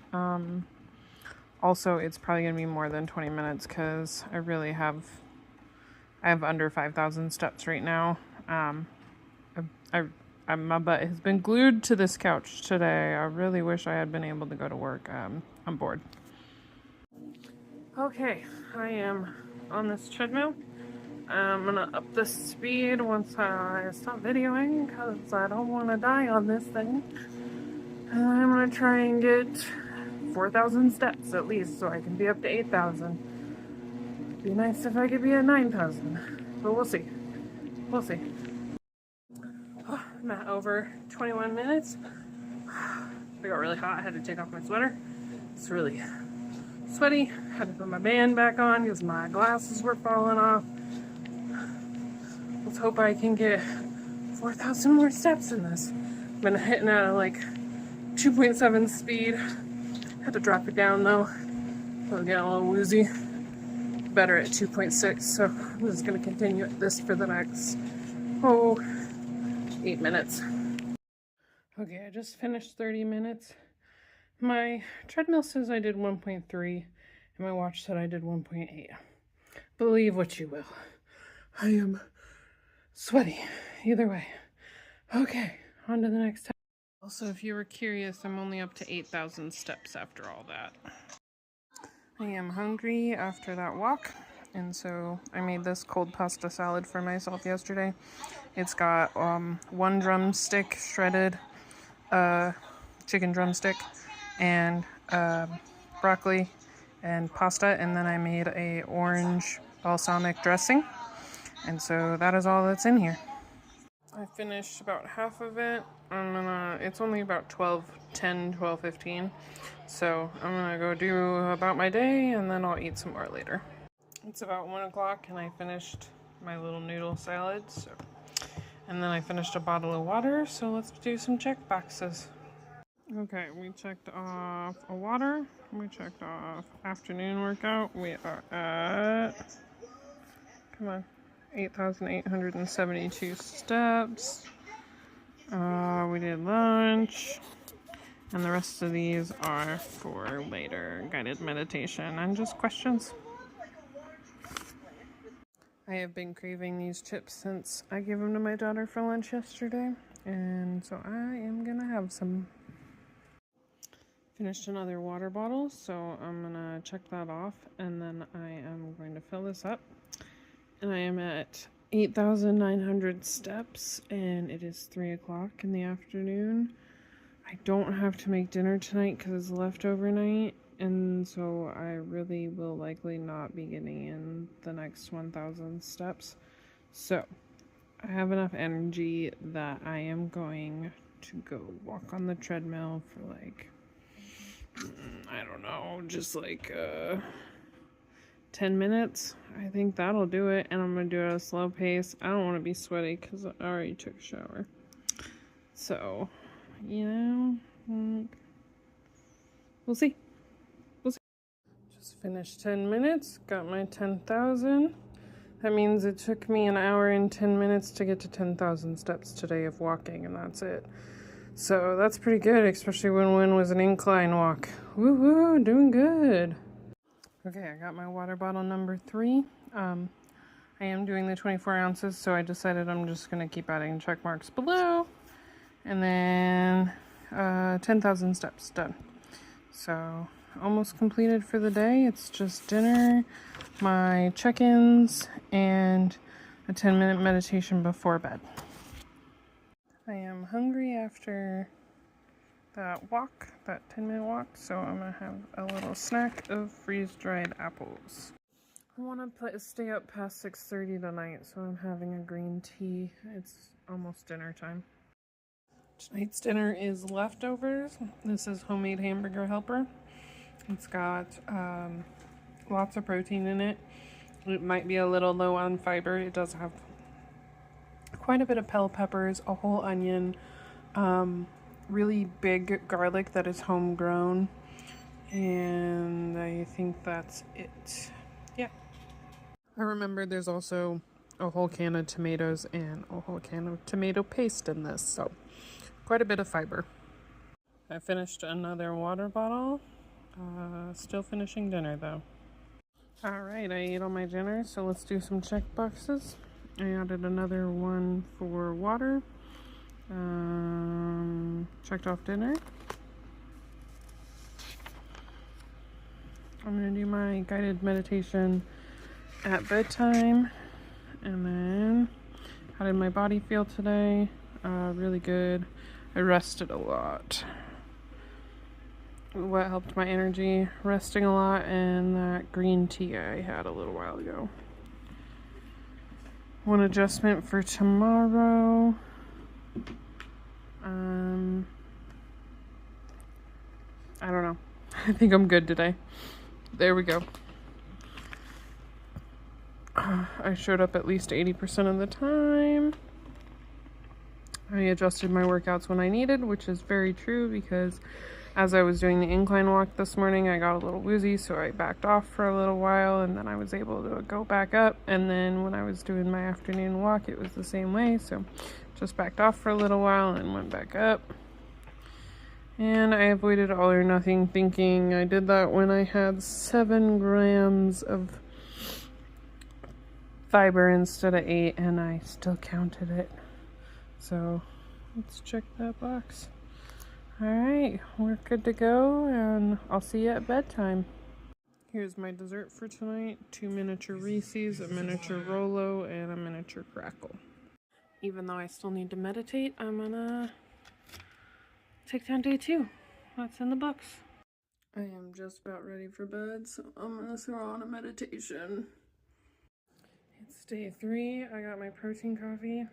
also, it's probably going to be more than 20 minutes because I have under 5,000 steps right now. My butt has been glued to this couch today. I really wish I had been able to go to work. I'm bored. Okay, I am on this treadmill. I'm going to up the speed once I stop videoing because I don't want to die on this thing. And I'm going to try and get 4,000 steps at least, so I can be up to 8,000. It'd be nice if I could be at 9,000, but we'll see. We'll see. Oh, I'm at over 21 minutes. It got really hot. I had to take off my sweater. It's really sweaty. Had to put my band back on because my glasses were falling off. Let's hope I can get 4,000 more steps in this. I've been hitting at like 2.7 speed. Had to drop it down though. I'm getting a little woozy. Better at 2.6, so I'm just gonna continue at this for the next 8 minutes. Okay, I just finished 30 minutes. My treadmill says I did 1.3 and my watch said I did 1.8. Believe what you will. I am sweaty either way. Okay, on to the next time. Also, if you were curious, I'm only up to 8,000 steps after all that. I am hungry after that walk, and so I made this cold pasta salad for myself yesterday. It's got 1 drumstick, shredded chicken drumstick, and broccoli and pasta, and then I made a orange balsamic dressing, and so that is all that's in here. I finished about half of it. It's only about 12:15, so I'm gonna go do about my day and then I'll eat some more later. It's about 1 o'clock and I finished my little noodle salad, and then I finished a bottle of water, so let's do some check boxes. Okay, we checked off a water, we checked off afternoon workout, we are at, come on, 8,872 steps. We did lunch, and the rest of these are for later guided meditation and just questions. I have been craving these chips since I gave them to my daughter for lunch yesterday, and so I am gonna have some. Finished another water bottle, so I'm gonna check that off, and then I am going to fill this up. And I am at 8,900 steps, and it is 3 o'clock in the afternoon. I don't have to make dinner tonight because it's leftover night, and so I really will likely not be getting in the next 1,000 steps. So I have enough energy that I am going to go walk on the treadmill for like, I don't know, just like 10 minutes. I think that'll do it, and I'm gonna do it at a slow pace. I don't want to be sweaty because I already took a shower. So, you know, we'll see. Just finished 10 minutes, got my 10,000. That means it took me an hour and 10 minutes to get to 10,000 steps today of walking, and that's it. So that's pretty good, especially when was an incline walk. Woohoo, doing good. Okay, I got my water bottle number 3. I am doing the 24 ounces, so I decided I'm just going to keep adding check marks below. And then 10,000 steps done. So almost completed for the day. It's just dinner, my check-ins, and a 10-minute meditation before bed. I am hungry after that walk, that 10-minute walk, so I'm gonna have a little snack of freeze-dried apples. I want to stay up past 6:30 tonight, so I'm having a green tea. It's almost dinner time. Tonight's dinner is leftovers. This is homemade hamburger helper. It's got lots of protein in it. It might be a little low on fiber. It does have quite a bit of bell peppers, a whole onion, really big garlic that is homegrown, and I think that's it. Yeah. I remember there's also a whole can of tomatoes and a whole can of tomato paste in this, so quite a bit of fiber. I finished another water bottle. Still finishing dinner though. Alright, I ate all my dinner, so let's do some check boxes. I added another one for water. Checked off dinner. I'm going to do my guided meditation at bedtime. And then, how did my body feel today? Really good. I rested a lot. What helped my energy? Resting a lot and that green tea I had a little while ago. One adjustment for tomorrow. I don't know. I think I'm good today. There we go. I showed up at least 80% of the time. I adjusted my workouts when I needed, which is very true because as I was doing the incline walk this morning, I got a little woozy, so I backed off for a little while, and then I was able to go back up. And then when I was doing my afternoon walk, it was the same way, so just backed off for a little while and went back up. And I avoided all or nothing thinking. I did that when I had 7 grams of fiber instead of 8, and I still counted it. So let's check that box. Alright, we're good to go, and I'll see you at bedtime. Here's my dessert for tonight. 2 miniature Reese's, a miniature Rolo, and a miniature Crackle. Even though I still need to meditate, I'm gonna take down day 2. That's in the books. I am just about ready for bed, so I'm gonna throw on a meditation. It's day 3. I got my protein coffee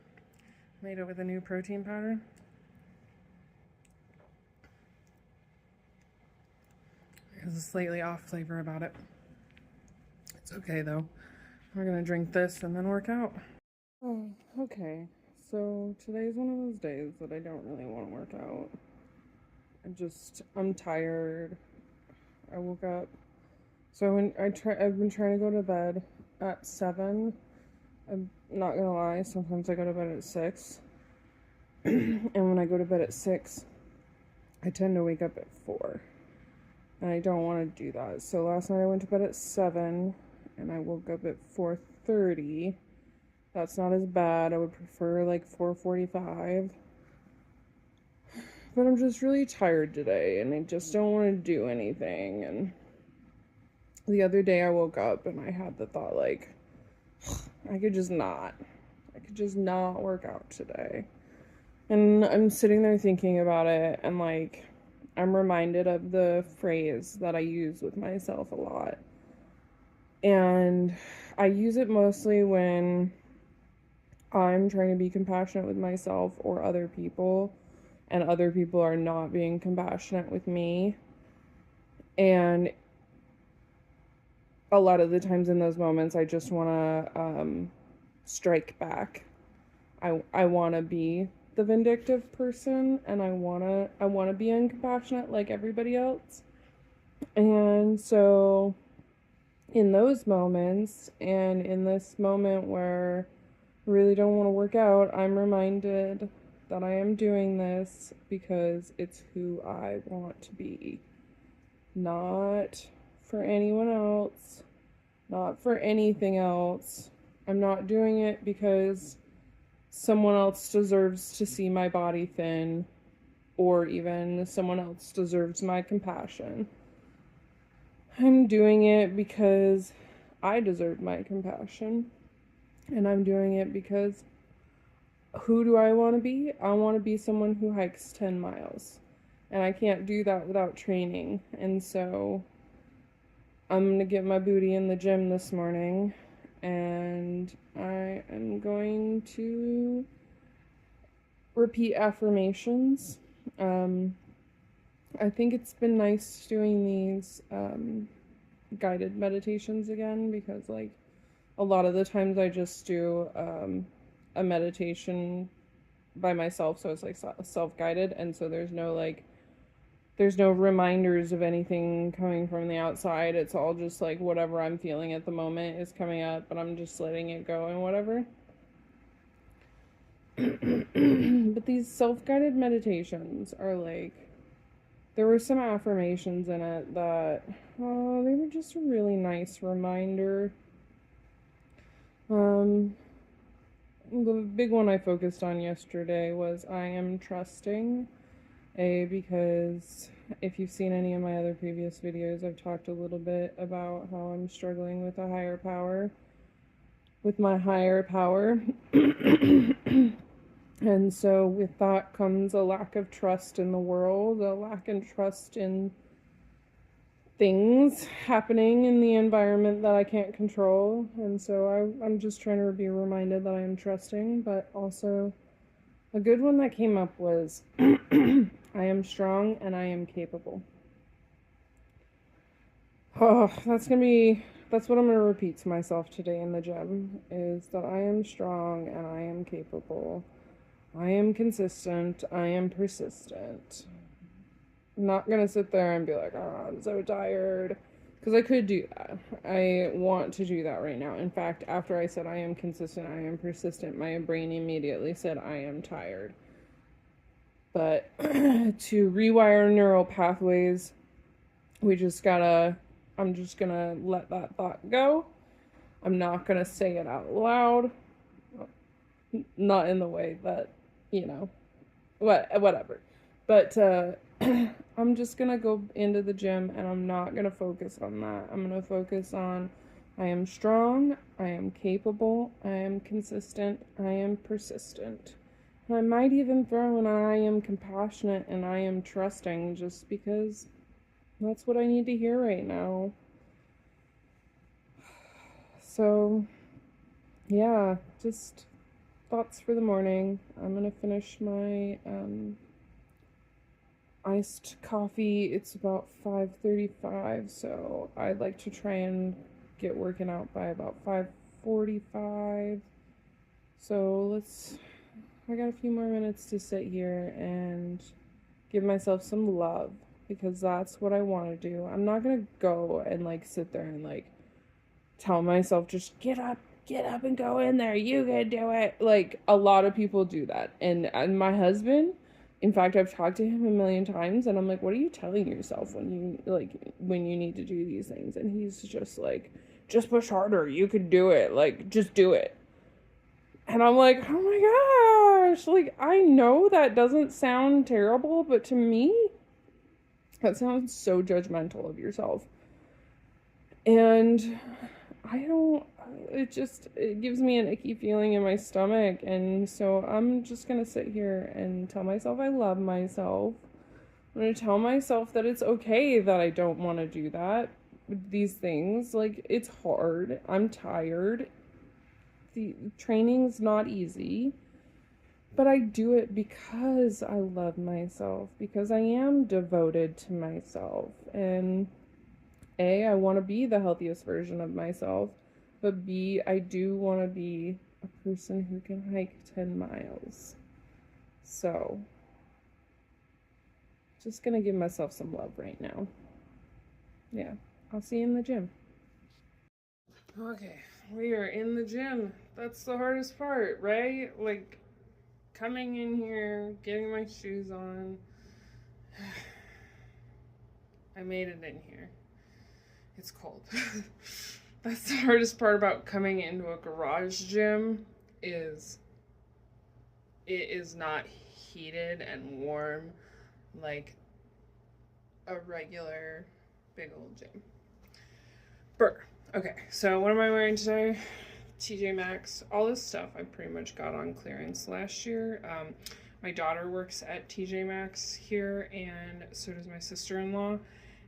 made it with a new protein powder. There's a slightly off flavor about it. It's okay though. We're gonna drink this and then work out. Oh, okay. So today's one of those days that I don't really want to work out. I'm tired. I woke up. So when I've been trying to go to bed at 7. I'm not gonna lie, sometimes I go to bed at 6. And when I go to bed at 6, I tend to wake up at 4. And I don't want to do that. So last night I went to bed at 7 and I woke up at 4:30. That's not as bad. I would prefer like 4:45. But I'm just really tired today and I just don't want to do anything. And the other day I woke up and I had the thought like, I could just not work out today. And I'm sitting there thinking about it, and like I'm reminded of the phrase that I use with myself a lot. And I use it mostly when I'm trying to be compassionate with myself or other people, and other people are not being compassionate with me. And a lot of the times in those moments, I just want to strike back. I want to be the vindictive person, and I want to be uncompassionate like everybody else. And so in those moments, and in this moment where I really don't want to work out, I'm reminded that I am doing this because it's who I want to be. Not for anyone else, not for anything else. I'm not doing it because someone else deserves to see my body thin, or even someone else deserves my compassion. I'm doing it because I deserve my compassion, and I'm doing it because who do I want to be? I want to be someone who hikes 10 miles, and I can't do that without training. And so I'm going to get my booty in the gym this morning, and I am going to repeat affirmations. I think it's been nice doing these guided meditations again, because like a lot of the times I just do a meditation by myself, so it's like self-guided, and so there's no reminders of anything coming from the outside. It's all just like whatever I'm feeling at the moment is coming up, but I'm just letting it go and whatever. But these self-guided meditations are like, there were some affirmations in it that, they were just a really nice reminder. The big one I focused on yesterday was I am trusting. Because if you've seen any of my other previous videos, I've talked a little bit about how I'm struggling with a higher power, with my higher power. And so with that comes a lack of trust in the world, a lack of trust in things happening in the environment that I can't control. And so I'm just trying to be reminded that I am trusting, but also a good one that came up was I am strong and I am capable. Oh, that's what I'm going to repeat to myself today in the gym, is that I am strong and I am capable. I am consistent. I am persistent. I'm not going to sit there and be like, oh, I'm so tired. Because I could do that. I want to do that right now. In fact, after I said I am consistent, I am persistent, my brain immediately said I am tired. But to rewire neural pathways, I'm just gonna let that thought go. I'm not gonna say it out loud. Not in the way that, whatever. But I'm just gonna go into the gym and I'm not gonna focus on that. I'm gonna focus on I am strong, I am capable, I am consistent, I am persistent. And I might even throw in I am compassionate and I am trusting, just because that's what I need to hear right now. So, yeah, just thoughts for the morning. I'm gonna finish my iced coffee. It's about 5:35, so I'd like to try and get working out by about 5:45. So I got a few more minutes to sit here and give myself some love, because that's what I want to do. I'm not gonna go and sit there and tell myself, just get up and go in there, you can do it. A lot of people do that, and my husband, in fact, I've talked to him a million times, and I'm like, what are you telling yourself when you need to do these things? And he's just like, just push harder, you can do it, just do it. And I'm like, oh my gosh, I know that doesn't sound terrible, but to me, that sounds so judgmental of yourself. And it gives me an icky feeling in my stomach. And so I'm just going to sit here and tell myself I love myself. I'm going to tell myself that it's okay that I don't want to do that. These things, it's hard. I'm tired. The training's not easy. but I do it because I love myself, because I am devoted to myself. And A, I want to be the healthiest version of myself, but B, I do want to be a person who can hike 10 miles. So, just gonna give myself some love right now. Yeah, I'll see you in the gym. Okay, we are in the gym. That's the hardest part, right? Like, coming in here, getting my shoes on. I made it in here. It's cold. That's the hardest part about coming into a garage gym is it is not heated and warm like a regular big old gym. Brr. Okay, so what am I wearing today? TJ Maxx. All this stuff I pretty much got on clearance last year. My daughter works at TJ Maxx here, and so does my sister-in-law.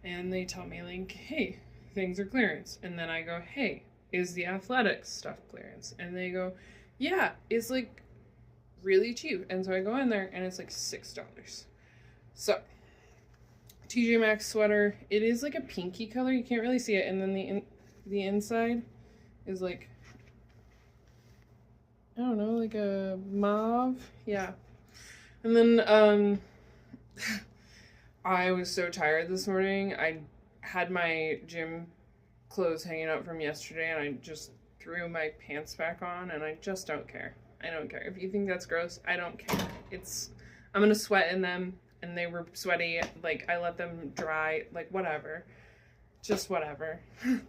And they tell me, like, hey, things are clearance. And then I go, hey, is the athletics stuff clearance? And they go, yeah, it's like really cheap. And so I go in there and it's like $6. So TJ Maxx sweater, it is like a pinky color, you can't really see it. And then the inside is like, I don't know, like a mauve. Yeah. And then I was so tired this morning. I had my gym clothes hanging out from yesterday, and I just threw my pants back on, and I just don't care. I don't care. If you think that's gross, I don't care. I'm gonna sweat in them, and they were sweaty. Like, I let them dry, like, whatever. Just whatever.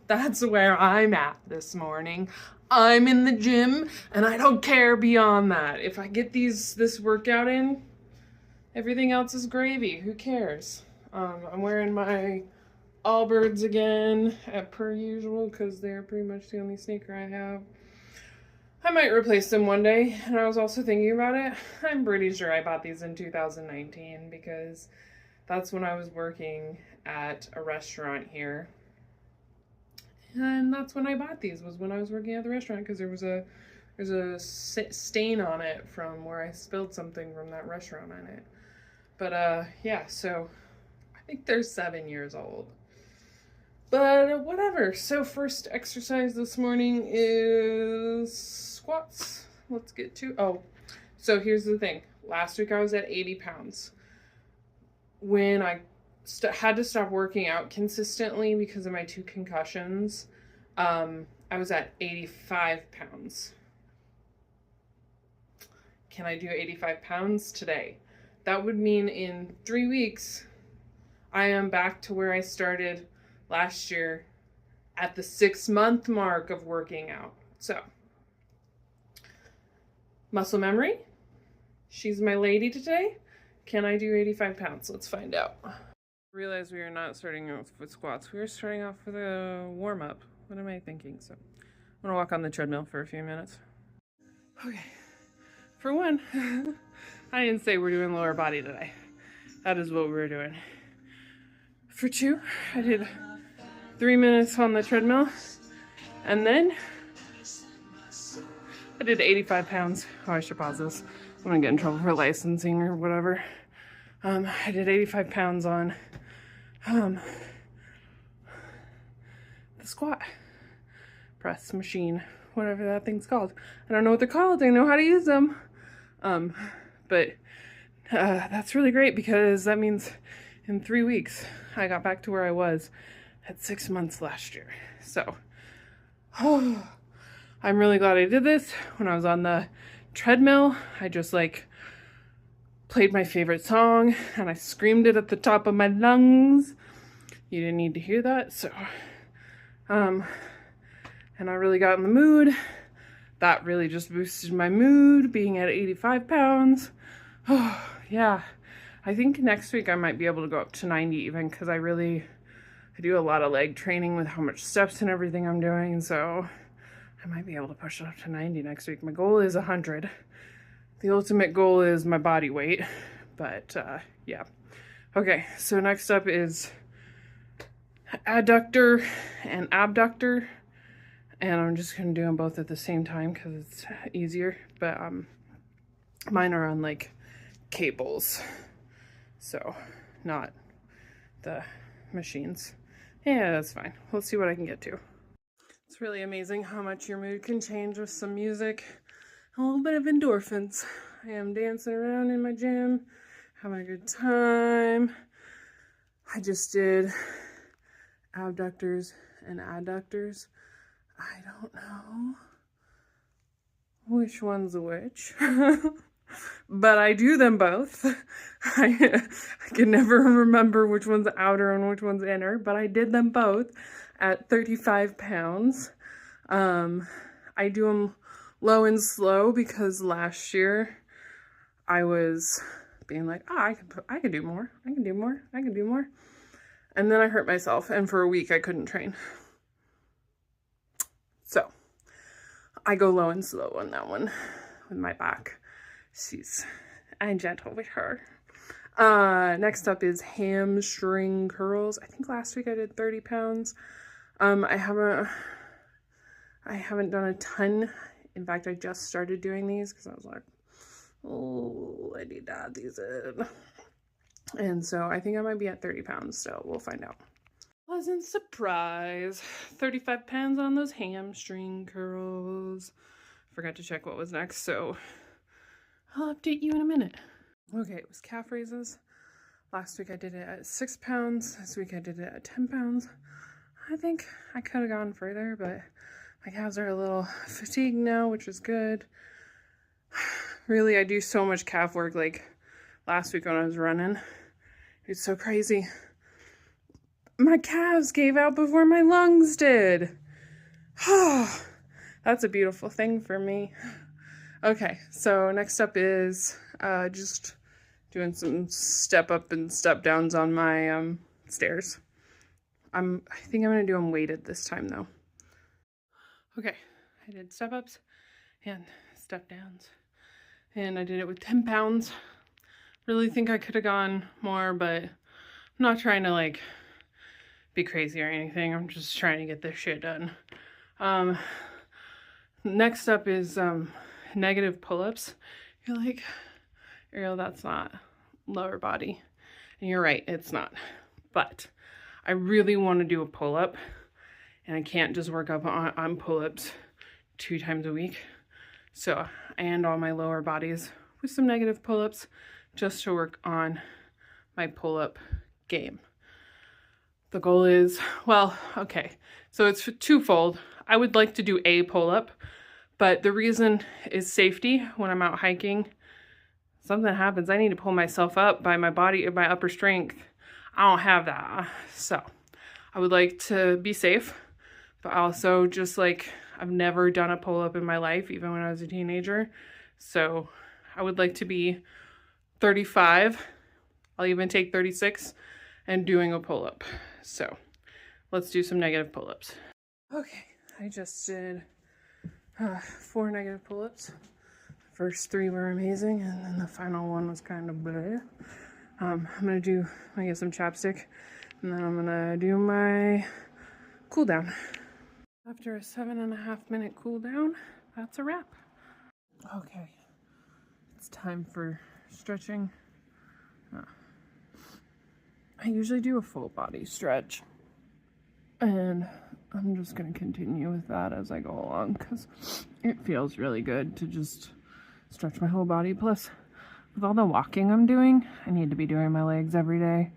That's where I'm at this morning. I'm in the gym, and I don't care beyond that. If I get this workout in, everything else is gravy. Who cares? I'm wearing my Allbirds again, per usual, because they're pretty much the only sneaker I have. I might replace them one day, and I was also thinking about it. I'm pretty sure I bought these in 2019, because that's when I was working at a restaurant here. And that's when I bought these, was when I was working at the restaurant, because there's a stain on it from where I spilled something from that restaurant on it. But yeah, so I think they're 7 years old. But whatever. So first exercise this morning is squats. Let's get to, so here's the thing. Last week I was at 80 pounds. When I had to stop working out consistently because of my 2 concussions, I was at 85 pounds. Can I do 85 pounds today? That would mean in 3 weeks, I am back to where I started last year at the 6-month mark of working out. So, muscle memory. She's my lady today. Can I do 85 pounds? Let's find out. Realize we are not starting off with squats. We are starting off with a warm-up. What am I thinking? So, I'm gonna walk on the treadmill for a few minutes. Okay. For one, I didn't say we're doing lower body today. That is what we were doing. For 2, I did 3 minutes on the treadmill, and then I did 85 pounds. Oh, I should pause this. I'm gonna get in trouble for licensing or whatever. I did 85 pounds on the squat press machine, whatever that thing's called. I don't know what they're called. I know how to use them. But that's really great, because that means in 3 weeks I got back to where I was at 6 months last year. So, I'm really glad I did this. When I was on the treadmill, I just like played my favorite song and I screamed it at the top of my lungs. You didn't need to hear that. So, and I really got in the mood. That really just boosted my mood, being at 85 pounds. Oh, yeah. I think next week I might be able to go up to 90 even, because I do a lot of leg training with how much steps and everything I'm doing, so I might be able to push it up to 90 next week. My goal is 100. The ultimate goal is my body weight, but yeah. Okay, so next up is adductor and abductor, and I'm just gonna do them both at the same time because it's easier. But Mine are on like cables, so not the machines. Yeah, that's fine. We'll see what I can get to. It's really amazing how much your mood can change with some music. A little bit of endorphins. I am dancing around in my gym, having a good time. I just did abductors and adductors. I don't know which one's which. But I do them both. I can never remember which one's outer and which one's inner, but I did them both at 35 pounds. I do them low and slow because last year I was being like, oh, I could do more. I can do more. I can do more. And then I hurt myself, and for a week I couldn't train. So I go low and slow on that one with my back. I'm gentle with her. Next up is hamstring curls. I think last week I did 30 pounds. I haven't done a ton. In fact, I just started doing these because I was like, oh, I need to add these in. And so I think I might be at 30 pounds, so we'll find out. Pleasant surprise. 35 pounds on those hamstring curls. Forgot to check what was next, so I'll update you in a minute. Okay, it was calf raises. Last week I did it at 6 pounds. This week I did it at 10 pounds. I think I could have gone further, but my calves are a little fatigued now, which is good. Really, I do so much calf work. Like last week when I was running, it's so crazy. My calves gave out before my lungs did. That's a beautiful thing for me. Okay, so next up is just doing some step up and step downs on my stairs. I think I'm gonna do them weighted this time though. Okay, I did step ups and step downs, and I did it with 10 pounds. Really think I could have gone more, but I'm not trying to like be crazy or anything. I'm just trying to get this shit done. Next up is negative pull-ups. You're like, Ariel, that's not lower body. And you're right, it's not. But I really want to do a pull-up, and I can't just work up on pull-ups 2 times a week. So I end all my lower bodies with some negative pull-ups just to work on my pull-up game. The goal is, well, okay, so it's twofold. I would like to do a pull-up, but the reason is safety. When I'm out hiking, something happens, I need to pull myself up by my body, my upper strength. I don't have that. So I would like to be safe, but also just like I've never done a pull-up in my life, even when I was a teenager. So I would like to be 35. I'll even take 36 and doing a pull-up. So let's do some negative pull-ups. Okay, I just did 4 negative pull-ups. First 3 were amazing, and then the final one was kind of bleh. I'm gonna get some chapstick, and then I'm gonna do my cool down. After a 7.5 minute cool down, that's a wrap. Okay, it's time for stretching. I usually do a full body stretch, and I'm just gonna continue with that as I go along because it feels really good to just stretch my whole body. Plus, with all the walking I'm doing, I need to be doing my legs every day,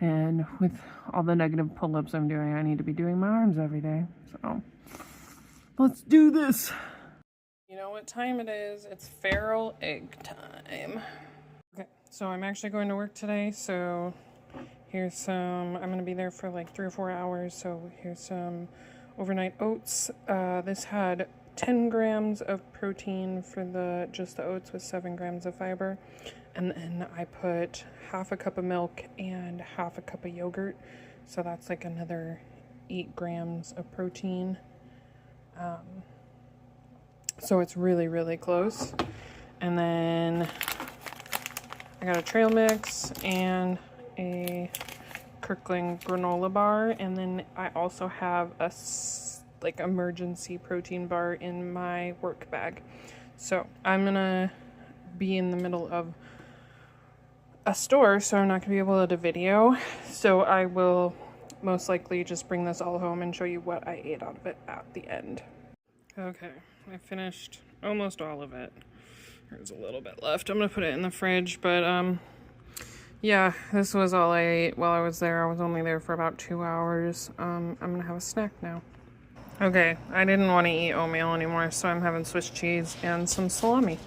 and with all the negative pull-ups I'm doing, I need to be doing my arms every day. So let's do this. You know what time it is? It's feral egg time. Okay, so I'm actually going to work today, so here's some, I'm going to be there for like 3 or 4 hours, so here's some overnight oats. This had 10 grams of protein for just the oats with 7 grams of fiber. And then I put half a cup of milk and half a cup of yogurt. So that's like another 8 grams of protein. So it's really, really close. And then I got a trail mix and a Kirkland granola bar, and then I also have a like emergency protein bar in my work bag. So I'm gonna be in the middle of a store, so I'm not gonna be able to video. So I will most likely just bring this all home and show you what I ate out of it at the end. Okay, I finished almost all of it. There's a little bit left. I'm gonna put it in the fridge, but yeah, this was all I ate while I was there. I was only there for about 2 hours. I'm gonna have a snack now. Okay, I didn't want to eat oatmeal anymore, so I'm having Swiss cheese and some salami.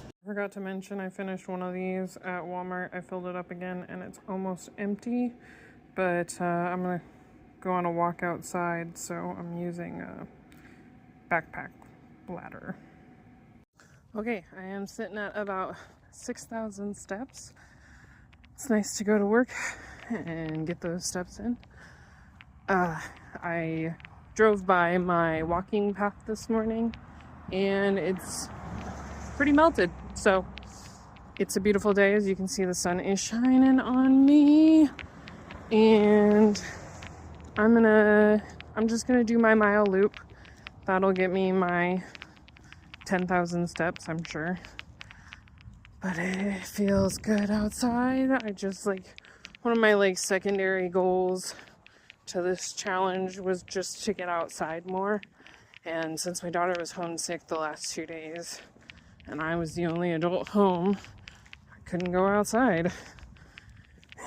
I forgot to mention I finished one of these at Walmart. I filled it up again and it's almost empty, but I'm gonna go on a walk outside, so I'm using a backpack bladder. Okay, I am sitting at about 6,000 steps. It's nice to go to work and get those steps in. I drove by my walking path this morning and it's pretty melted. So it's a beautiful day. As you can see, the sun is shining on me. And I'm just gonna do my mile loop. That'll get me my 10,000 steps, I'm sure. But it feels good outside. I just one of my secondary goals to this challenge was just to get outside more. And since my daughter was homesick the last 2 days and I was the only adult home, I couldn't go outside.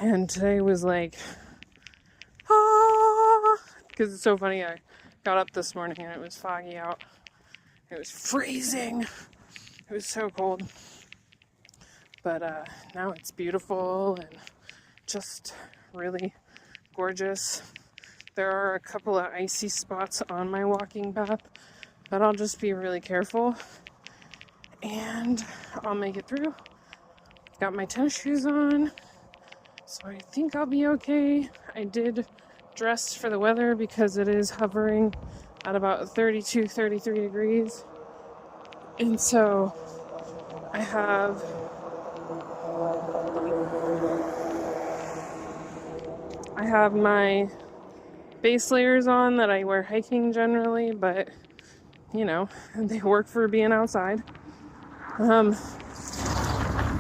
And today was because it's so funny. I got up this morning and it was foggy out. It was freezing. It was so cold. But now it's beautiful and just really gorgeous. There are a couple of icy spots on my walking path, but I'll just be really careful and I'll make it through. Got my tennis shoes on, so I think I'll be okay. I did dress for the weather because it is hovering at about 32, 33 degrees. And so I have my base layers on that I wear hiking generally, but you know, they work for being outside.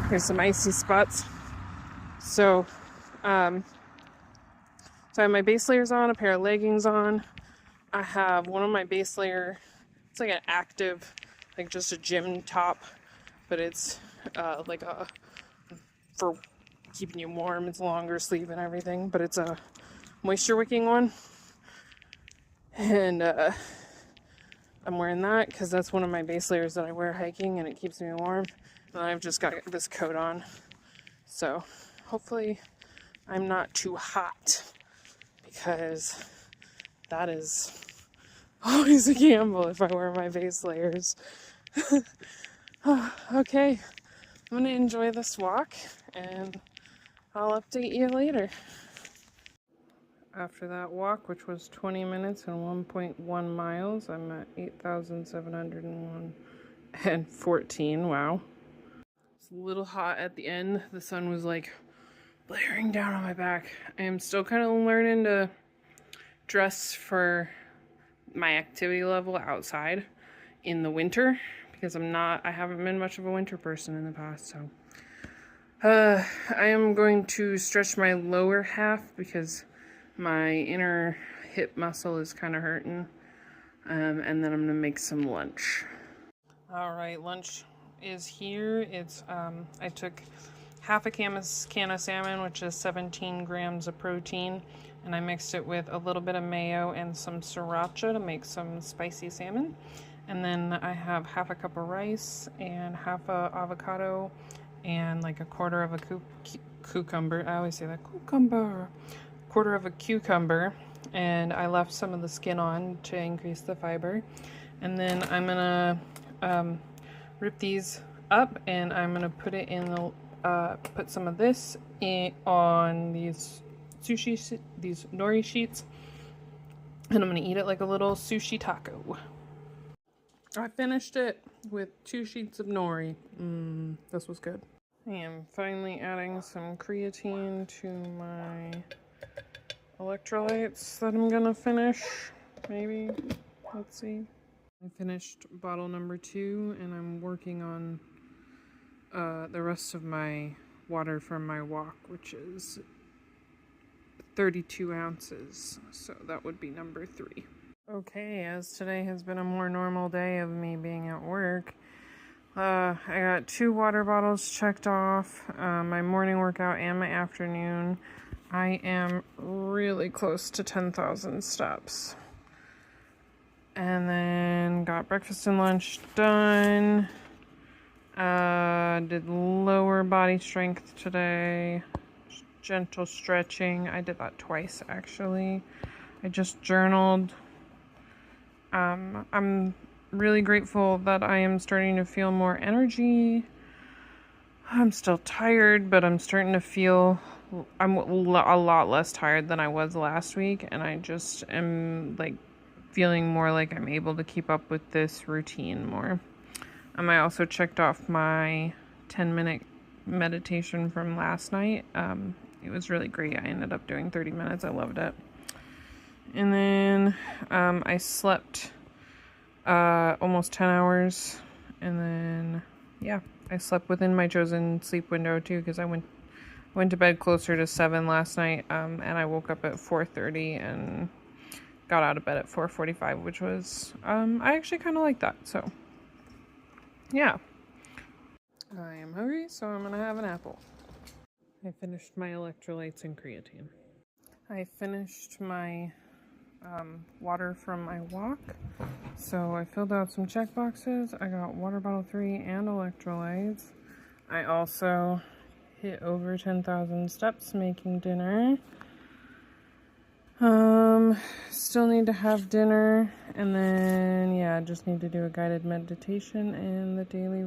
Here's some icy spots. So I have my base layers on, a pair of leggings on. I have one of my base layer, it's like an active, just a gym top, but it's for keeping you warm. It's a longer sleeve and everything, but it's a moisture wicking one. And I'm wearing that because that's one of my base layers that I wear hiking and it keeps me warm. And I've just got this coat on. So hopefully I'm not too hot, because that is always a gamble if I wear my base layers. Okay, I'm gonna enjoy this walk and I'll update you later. After that walk, which was 20 minutes and 1.1 miles, I'm at 8,701 and 14. Wow. It's a little hot at the end. The sun was blaring down on my back. I am still kind of learning to dress for my activity level outside in the winter, because I haven't been much of a winter person in the past. So I am going to stretch my lower half because my inner hip muscle is kind of hurting. And then I'm gonna make some lunch. All right, lunch is here. It's I took half a can of salmon, which is 17 grams of protein, and I mixed it with a little bit of mayo and some sriracha to make some spicy salmon. And then I have half a cup of rice and half a avocado and a quarter of a cucumber. I always say that, cucumber. Quarter of a cucumber, and I left some of the skin on to increase the fiber. And then I'm gonna rip these up, and I'm gonna put it in the put some of this on these nori sheets, and I'm gonna eat it like a little sushi taco. I finished it with 2 sheets of nori. This was good. I am finally adding some creatine to my electrolytes that I'm gonna finish. Maybe. Let's see. I finished bottle number 2, and I'm working on the rest of my water from my walk, which is 32 ounces. So that would be number 3. Okay, as today has been a more normal day of me being at work, I got 2 water bottles checked off, my morning workout and my afternoon. I am really close to 10,000 steps. And then got breakfast and lunch done. Did lower body strength today. Gentle stretching. I did that twice actually. I just journaled. I'm really grateful that I am starting to feel more energy. I'm still tired, but I'm starting to feel I'm a lot less tired than I was last week, and I just am like feeling more like I'm able to keep up with this routine more. I also checked off my 10-minute meditation from last night. It was really great. I ended up doing 30 minutes. I loved it. And then I slept almost 10 hours, and then yeah, I slept within my chosen sleep window too, because I went to bed closer to 7 last night, and I woke up at 4:30 and got out of bed at 4:45, which was I actually kind of like that. So yeah, I am hungry, so I'm gonna have an apple. I finished my electrolytes and creatine. I finished my water from my walk, so I filled out some check boxes. I got water bottle 3 and electrolytes. I also hit over 10,000 steps making dinner. Still need to have dinner, and then yeah, just need to do a guided meditation and the daily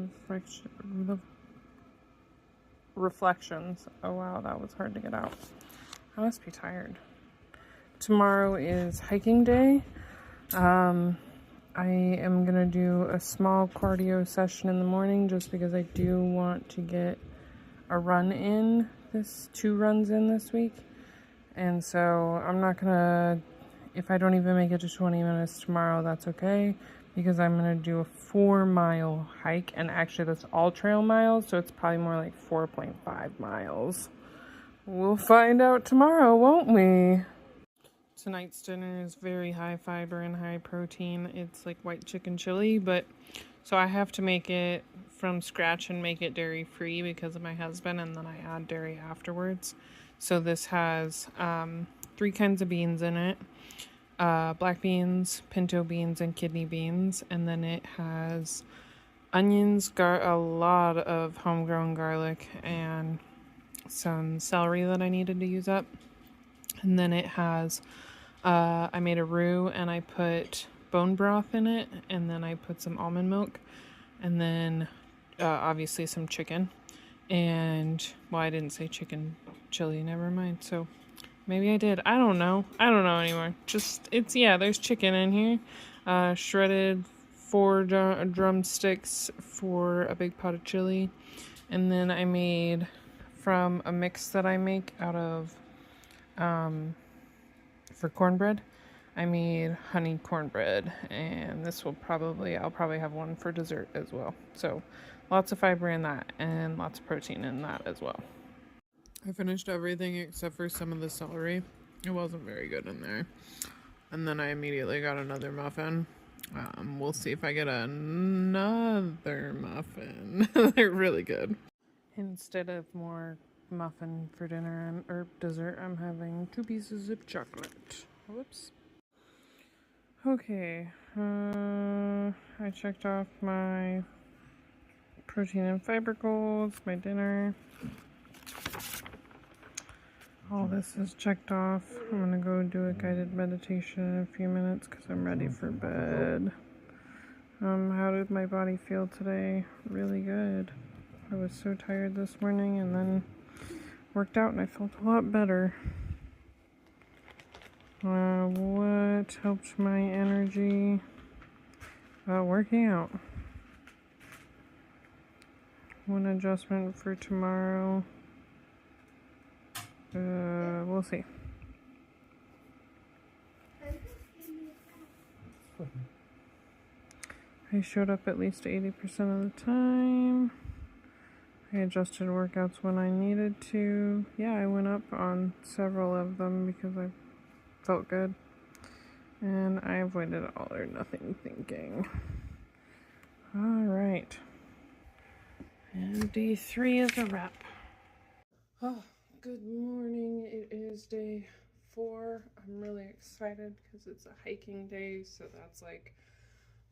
reflections. Oh wow, that was hard to get out. I must be tired. Tomorrow is hiking day. I am gonna do a small cardio session in the morning just because I do want to get a run in, 2 runs in this week. And so I'm not gonna, if I don't even make it to 20 minutes tomorrow, that's okay, because I'm gonna do a 4-mile hike, and actually that's all trail miles, so it's probably more like 4.5 miles. We'll find out tomorrow, won't we? Tonight's dinner is very high fiber and high protein. It's like white chicken chili, but so I have to make it from scratch and make it dairy free because of my husband, and then I add dairy afterwards. So this has 3 kinds of beans in it. Black beans, pinto beans, and kidney beans. And then it has onions, a lot of homegrown garlic, and some celery that I needed to use up. And then it has, I made a roux and I put bone broth in it, and then I put some almond milk, and then obviously some chicken. And, well, I didn't say chicken chili, never mind. So maybe I did. I don't know anymore. Just, there's chicken in here. Shredded 4 drumsticks for a big pot of chili. And then I made, from a mix that I make out of, for cornbread, I made honey cornbread. And I'll probably have one for dessert as well. So lots of fiber in that, and lots of protein in that as well. I finished everything except for some of the celery. It wasn't very good in there. And then I immediately got another muffin. We'll see if I get another muffin. They're really good. Instead of more muffin for dinner or dessert, I'm having 2 pieces of chocolate. Whoops. Okay. I checked off my protein and fiber goals, my dinner. All this is checked off. I'm gonna go do a guided meditation in a few minutes because I'm ready for bed. How did my body feel today? Really good. I was so tired this morning, and then worked out and I felt a lot better. What helped my energy? Working out. One adjustment for tomorrow. We'll see. I showed up at least 80% of the time. I adjusted workouts when I needed to. Yeah, I went up on several of them because I felt good. And I avoided all or nothing thinking. Alright. And day 3 is a wrap. Oh, good morning. It is day 4. I'm really excited because it's a hiking day, so that's like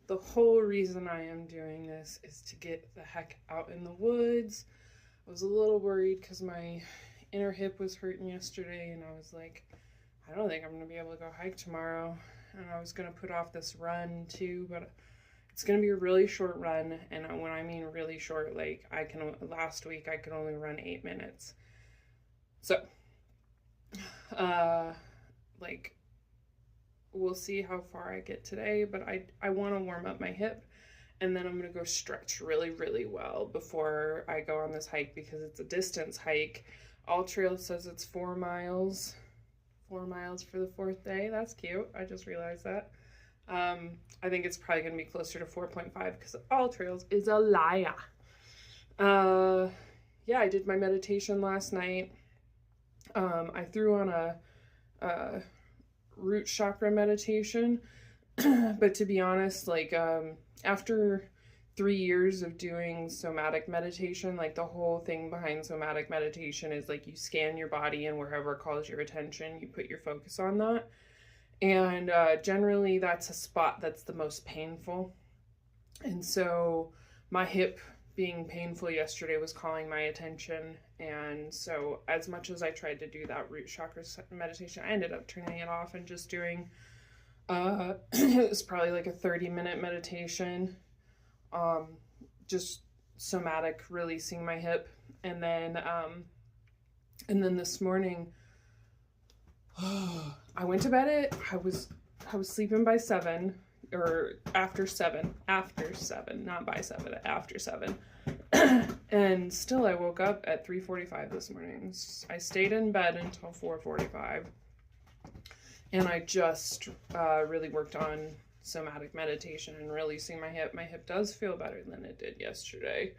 the whole reason I am doing this is to get the heck out in the woods. I was a little worried because my inner hip was hurting yesterday, and I was like, I don't think I'm going to be able to go hike tomorrow. And I was going to put off this run too, but it's going to be a really short run. And when I mean really short, like last week I could only run 8 minutes. So, like, we'll see how far I get today, but I want to warm up my hip, and then I'm going to go stretch really, really well before I go on this hike because it's a distance hike. AllTrails says it's 4 miles. 4 miles for the 4th day. That's cute. I just realized that. I think it's probably going to be closer to 4.5 because AllTrails is a liar. Yeah, I did my meditation last night. I threw on a root chakra meditation, but to be honest, like, after 3 years of doing somatic meditation, like the whole thing behind somatic meditation is like you scan your body, and wherever it calls your attention, you put your focus on that. And generally that's a spot that's the most painful. And so my hip being painful yesterday was calling my attention. And so as much as I tried to do that root chakra meditation, I ended up turning it off and just doing, it was probably like a 30-minute meditation. Just somatic, releasing my hip. And then this morning, I went to bed I was sleeping by 7, or after 7, not by 7, after 7. And still I woke up at 3:45 this morning. I stayed in bed until 4:45. And I just really worked on somatic meditation and releasing my hip. My hip does feel better than it did yesterday.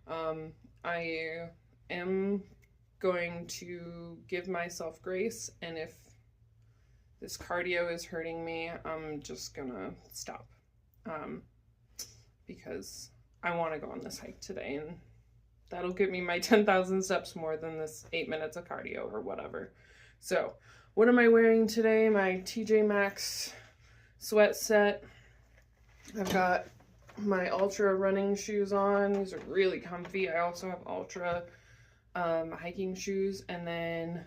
I am going to give myself grace, and if this cardio is hurting me, I'm just gonna stop, because I want to go on this hike today, and that'll get me my 10,000 steps more than this 8 minutes of cardio or whatever. So what am I wearing today? My TJ Maxx sweat set. I've got my Altra running shoes on. These are really comfy. I also have Altra hiking shoes, and then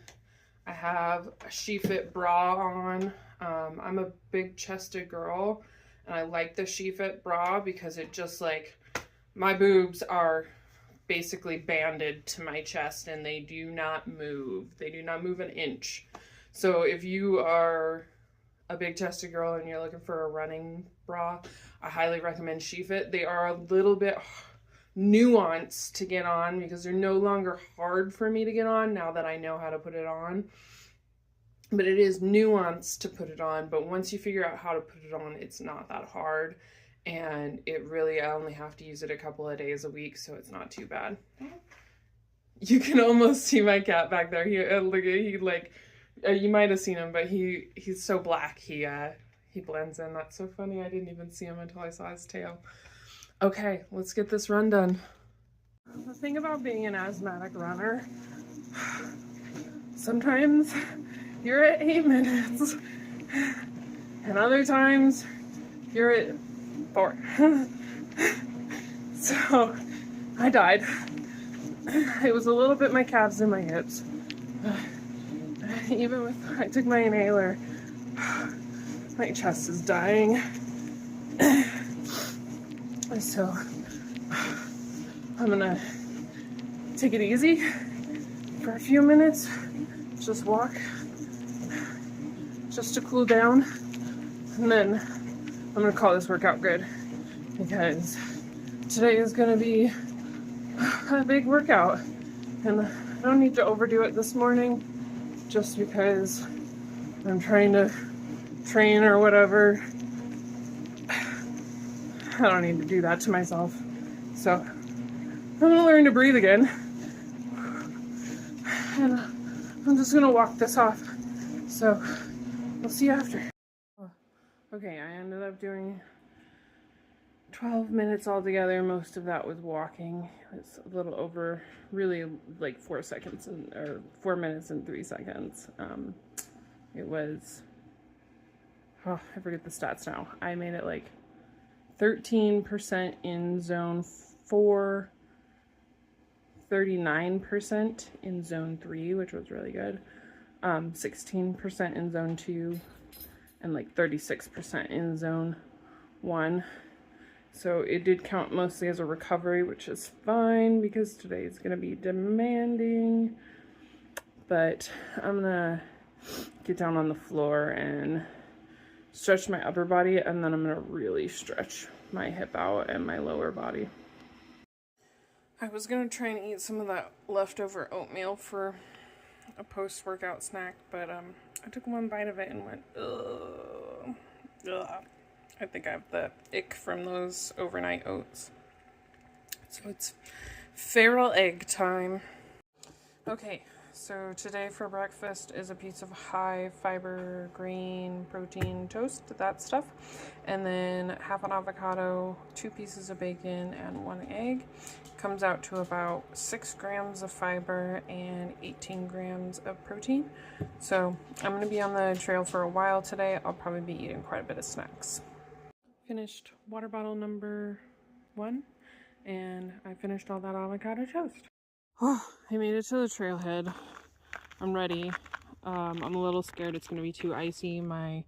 I have a SheFit bra on. I'm a big chested girl, and I like the SheFit bra because it just, like, my boobs are basically banded to my chest, and they do not move. They do not move an inch. So if you are a big chested girl and you're looking for a running bra, I highly recommend SheFit. They are a little bit nuanced to get on because they're no longer hard for me to get on now that I know how to put it on. But it is nuanced to put it on. But once you figure out how to put it on, it's not that hard. And it really, I only have to use it a couple of days a week, so it's not too bad. You can almost see my cat back there. You might have seen him, but he's so black. He blends in. That's so funny. I didn't even see him until I saw his tail. Okay, let's get this run done. The thing about being an asthmatic runner, sometimes you're at 8 minutes, and other times you're at 4. So I died. It was a little bit my calves and my hips. Even with, I took my inhaler, my chest is dying. So I'm gonna take it easy for a few minutes, just walk, just to cool down, and then I'm gonna call this workout good because today is gonna be a big workout, and I don't need to overdo it this morning just because I'm trying to train or whatever. I don't need to do that to myself. So I'm gonna learn to breathe again. And I'm just gonna walk this off. So we'll see you after. Okay, I ended up doing 12 minutes altogether. Most of that was walking. It's a little over, really like 4 seconds or 4 minutes and 3 seconds. It was, oh, I forget the stats now. I made it like 13% in zone 4, 39% in zone 3, which was really good. 16% in zone 2, and like 36% in zone 1. So it did count mostly as a recovery, which is fine because today is going to be demanding. But I'm going to get down on the floor and stretch my upper body, and then I'm going to really stretch my hip out and my lower body. I was going to try and eat some of that leftover oatmeal for a post-workout snack, but I took one bite of it and went, ugh. Ugh. I think I have the ick from those overnight oats. So it's feral egg time. Okay, so today for breakfast is a piece of high fiber green protein toast, that stuff, and then half an avocado, 2 pieces of bacon, and 1 egg. Comes out to about 6 grams of fiber and 18 grams of protein. So I'm going to be on the trail for a while today. I'll probably be eating quite a bit of snacks. Finished water bottle number 1, and I finished all that avocado toast. Oh, I made it to the trailhead. I'm ready. I'm a little scared it's going to be too icy. My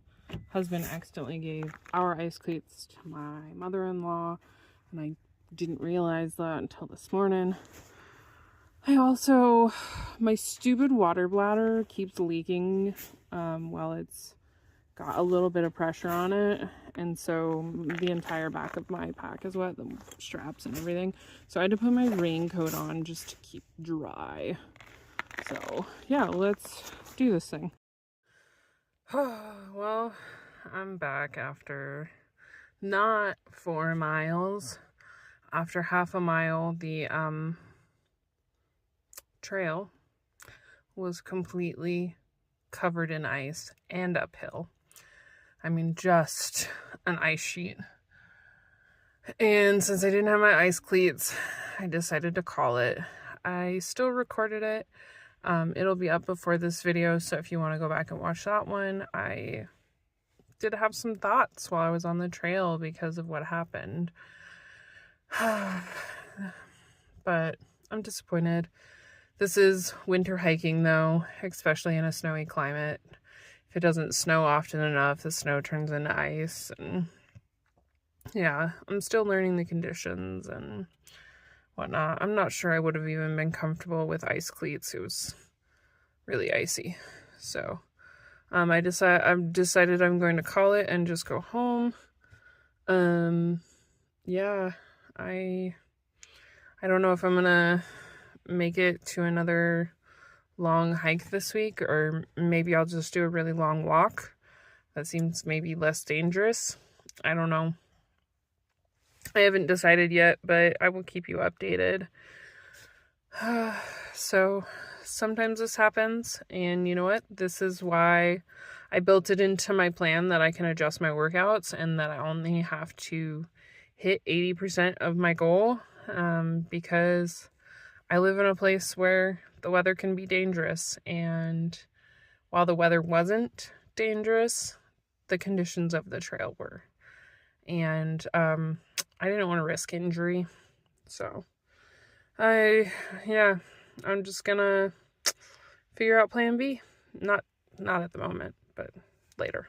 husband accidentally gave our ice cleats to my mother-in-law, and I didn't realize that until this morning. My stupid water bladder keeps leaking while it's got a little bit of pressure on it, and so the entire back of my pack is wet, the straps and everything. So I had to put my raincoat on just to keep dry. So yeah, let's do this thing. Well, I'm back after not 4 miles. After half a mile, the trail was completely covered in ice and uphill. I mean, just an ice sheet. And since I didn't have my ice cleats, I decided to call it. I still recorded it. It'll be up before this video, so if you want to go back and watch that one, I did have some thoughts while I was on the trail because of what happened. But I'm disappointed. This is winter hiking though, especially in a snowy climate. If it doesn't snow often enough, the snow turns into ice, and yeah, I'm still learning the conditions and whatnot. I'm not sure I would have even been comfortable with ice cleats. It was really icy. So I've decided I'm going to call it and just go home. Yeah, I don't know if I'm gonna make it to another long hike this week, or maybe I'll just do a really long walk. That seems maybe less dangerous. I don't know. I haven't decided yet, but I will keep you updated. So sometimes this happens, and you know what? This is why I built it into my plan that I can adjust my workouts and that I only have to hit 80% of my goal, because I live in a place where the weather can be dangerous, and while the weather wasn't dangerous, the conditions of the trail were. And I didn't want to risk injury, so I'm just gonna figure out plan B. Not at the moment, but later.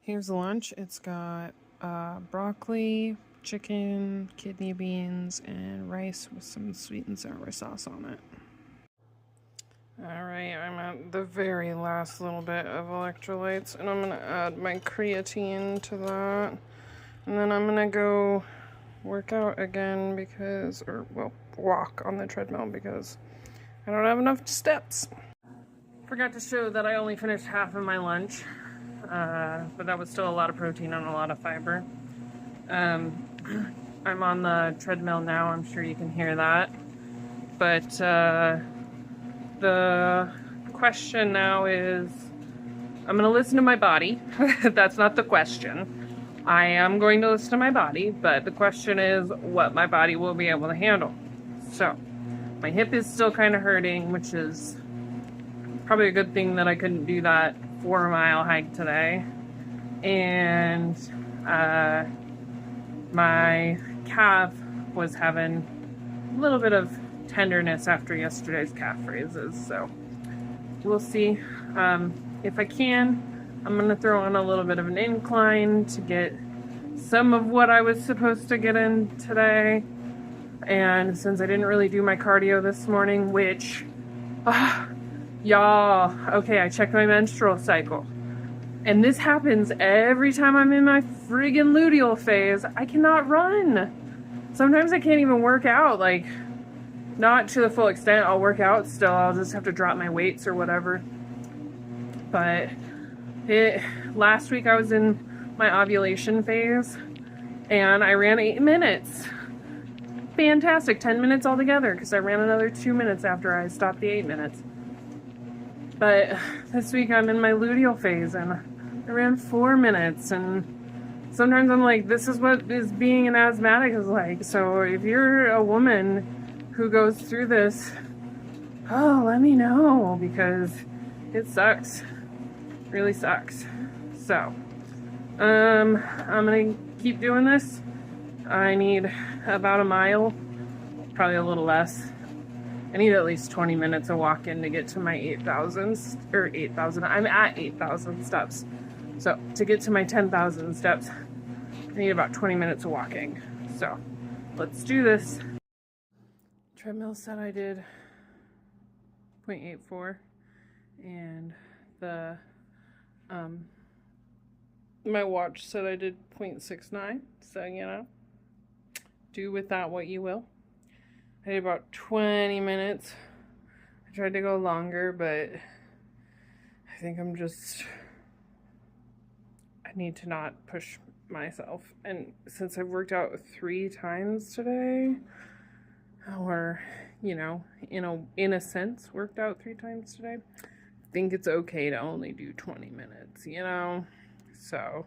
Here's the lunch. It's got broccoli, chicken, kidney beans, and rice with some sweet and sour sauce on it. Alright, I'm at the very last little bit of electrolytes, and I'm going to add my creatine to that. And then I'm going to go work out again walk on the treadmill because I don't have enough steps. Forgot to show that I only finished half of my lunch, but that was still a lot of protein and a lot of fiber. I'm on the treadmill now, I'm sure you can hear that. But the question now is, I'm going to listen to my body. That's not the question. I am going to listen to my body, but the question is what my body will be able to handle. So, my hip is still kind of hurting, which is probably a good thing that I couldn't do that 4-mile hike today. And my calf was having a little bit of tenderness after yesterday's calf raises, so we'll see. If I can, I'm going to throw on a little bit of an incline to get some of what I was supposed to get in today. And since I didn't really do my cardio this morning, which, y'all, okay, I checked my menstrual cycle. And this happens every time I'm in my friggin' luteal phase. I cannot run. Sometimes I can't even work out, like, not to the full extent. I'll work out still. I'll just have to drop my weights or whatever. But last week I was in my ovulation phase and I ran 8 minutes. Fantastic. 10 minutes altogether because I ran another 2 minutes after I stopped the 8 minutes. But this week I'm in my luteal phase and I ran 4 minutes, and sometimes I'm like, this is what is being an asthmatic is like. So if you're a woman who goes through this, let me know, because it sucks. It really sucks. So I'm gonna keep doing this. I need about a mile, probably a little less. I need at least 20 minutes of walking to get to my 8,000, I'm at 8,000 steps. So to get to my 10,000 steps, I need about 20 minutes of walking. So let's do this. Treadmill said I did 0.84, and the my watch said I did 0.69. So, you know, do with that what you will. I did about 20 minutes. I tried to go longer, but I think I need to not push myself. And since I've worked out 3 times today, or, you know, in a sense worked out 3 times today, I think it's okay to only do 20 minutes, you know? So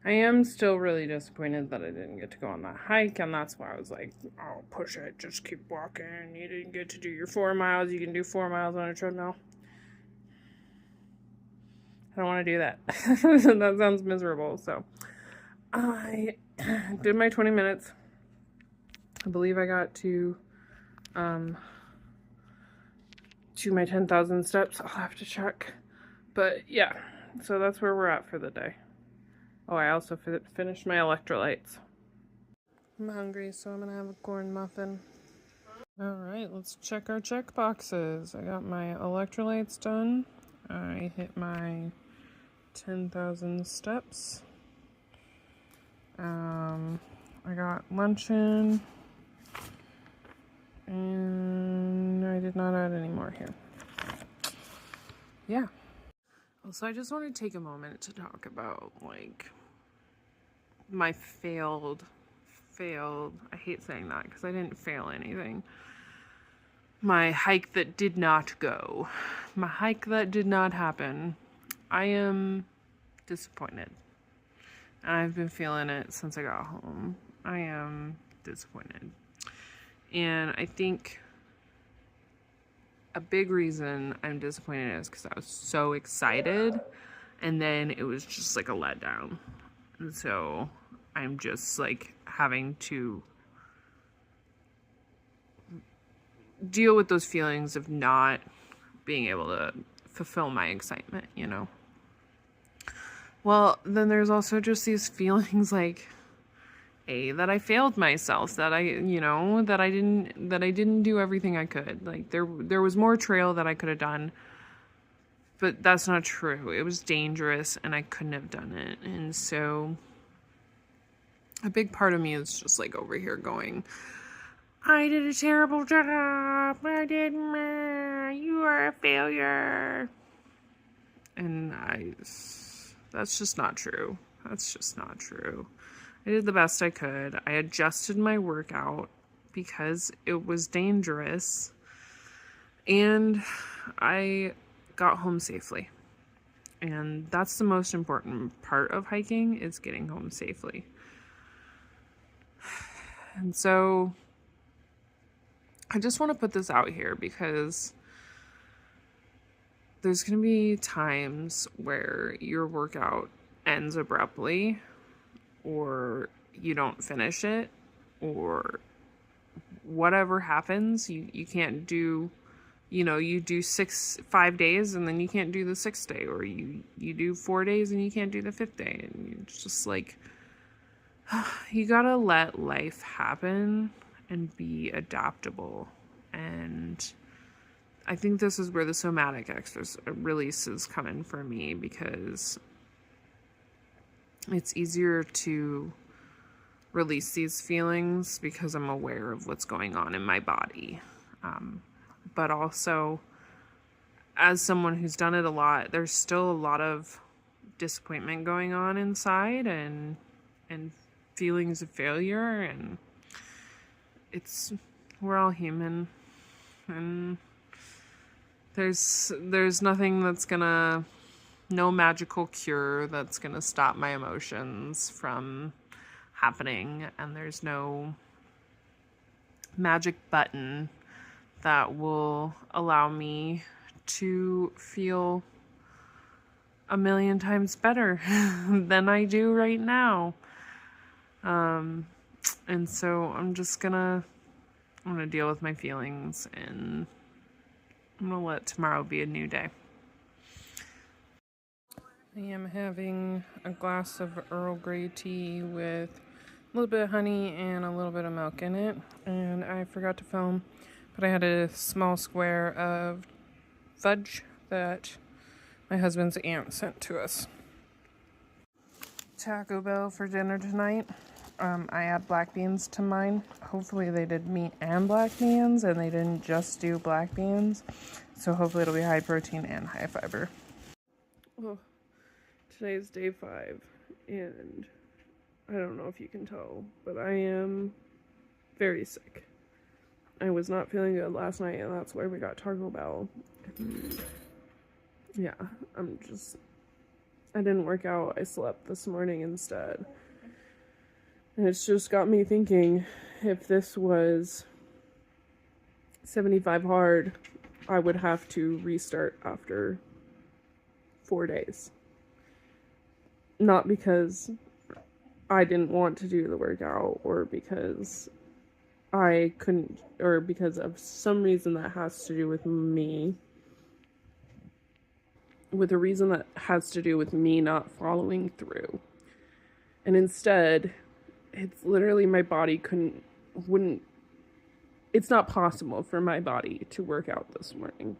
I am still really disappointed that I didn't get to go on that hike, and that's why I was like, oh, push it, just keep walking. You didn't get to do your 4 miles. You can do 4 miles on a treadmill. I don't want to do that. That sounds miserable. So I did my 20 minutes. I believe I got to my 10,000 steps. I'll have to check. But yeah, so that's where we're at for the day. Oh, I also finished my electrolytes. I'm hungry, so I'm gonna have a corn muffin. Alright, let's check our check boxes. I got my electrolytes done. I hit my 10,000 steps. I got lunch in. And I did not add any more here. Yeah. So I just want to take a moment to talk about, like, my failed, I hate saying that because I didn't fail anything. My hike that did not go. My hike that did not happen. I am disappointed. And I've been feeling it since I got home. I am disappointed. And I think a big reason I'm disappointed is because I was so excited, and then it was just like a letdown. And so I'm just like having to deal with those feelings of not being able to fulfill my excitement, you know? Well, then there's also just these feelings like, that I failed myself, that that I didn't do everything I could. Like there was more trail that I could have done, but that's not true. It was dangerous and I couldn't have done it. And so a big part of me is just like over here going, I did a terrible job. You are a failure. And that's just not true. That's just not true. I did the best I could. I adjusted my workout because it was dangerous. And I got home safely. And that's the most important part of hiking, is getting home safely. And so I just want to put this out here because there's going to be times where your workout ends abruptly, or you don't finish it, or whatever happens. You can't do, you do 5 days and then you can't do the 6th day, or you do 4 days and you can't do the 5th day. And you're just like, you gotta let life happen and be adaptable. And I think this is where the somatic releases come in for me, because it's easier to release these feelings because I'm aware of what's going on in my body. But also, as someone who's done it a lot, there's still a lot of disappointment going on inside, and feelings of failure, and we're all human, and there's nothing no magical cure that's gonna stop my emotions from happening, and there's no magic button that will allow me to feel a million times better than I do right now. And so I'm gonna deal with my feelings, and I'm gonna let tomorrow be a new day. I am having a glass of Earl Grey tea with a little bit of honey and a little bit of milk in it, and I forgot to film, but I had a small square of fudge that my husband's aunt sent to us. Taco Bell for dinner tonight. I add black beans to mine. Hopefully they did meat and black beans, and they didn't just do black beans. So hopefully it'll be high protein and high fiber. Oh, today's day 5, and I don't know if you can tell, but I am very sick. I was not feeling good last night, and that's why we got Taco Bell. Yeah, I didn't work out. I slept this morning instead. And it's just got me thinking, if this was 75 hard, I would have to restart after 4 days. Not because I didn't want to do the workout, or because I couldn't, or because of some reason that has to do with me. With a reason that has to do with me not following through. And instead, it's literally my body wouldn't, it's not possible for my body to work out this morning.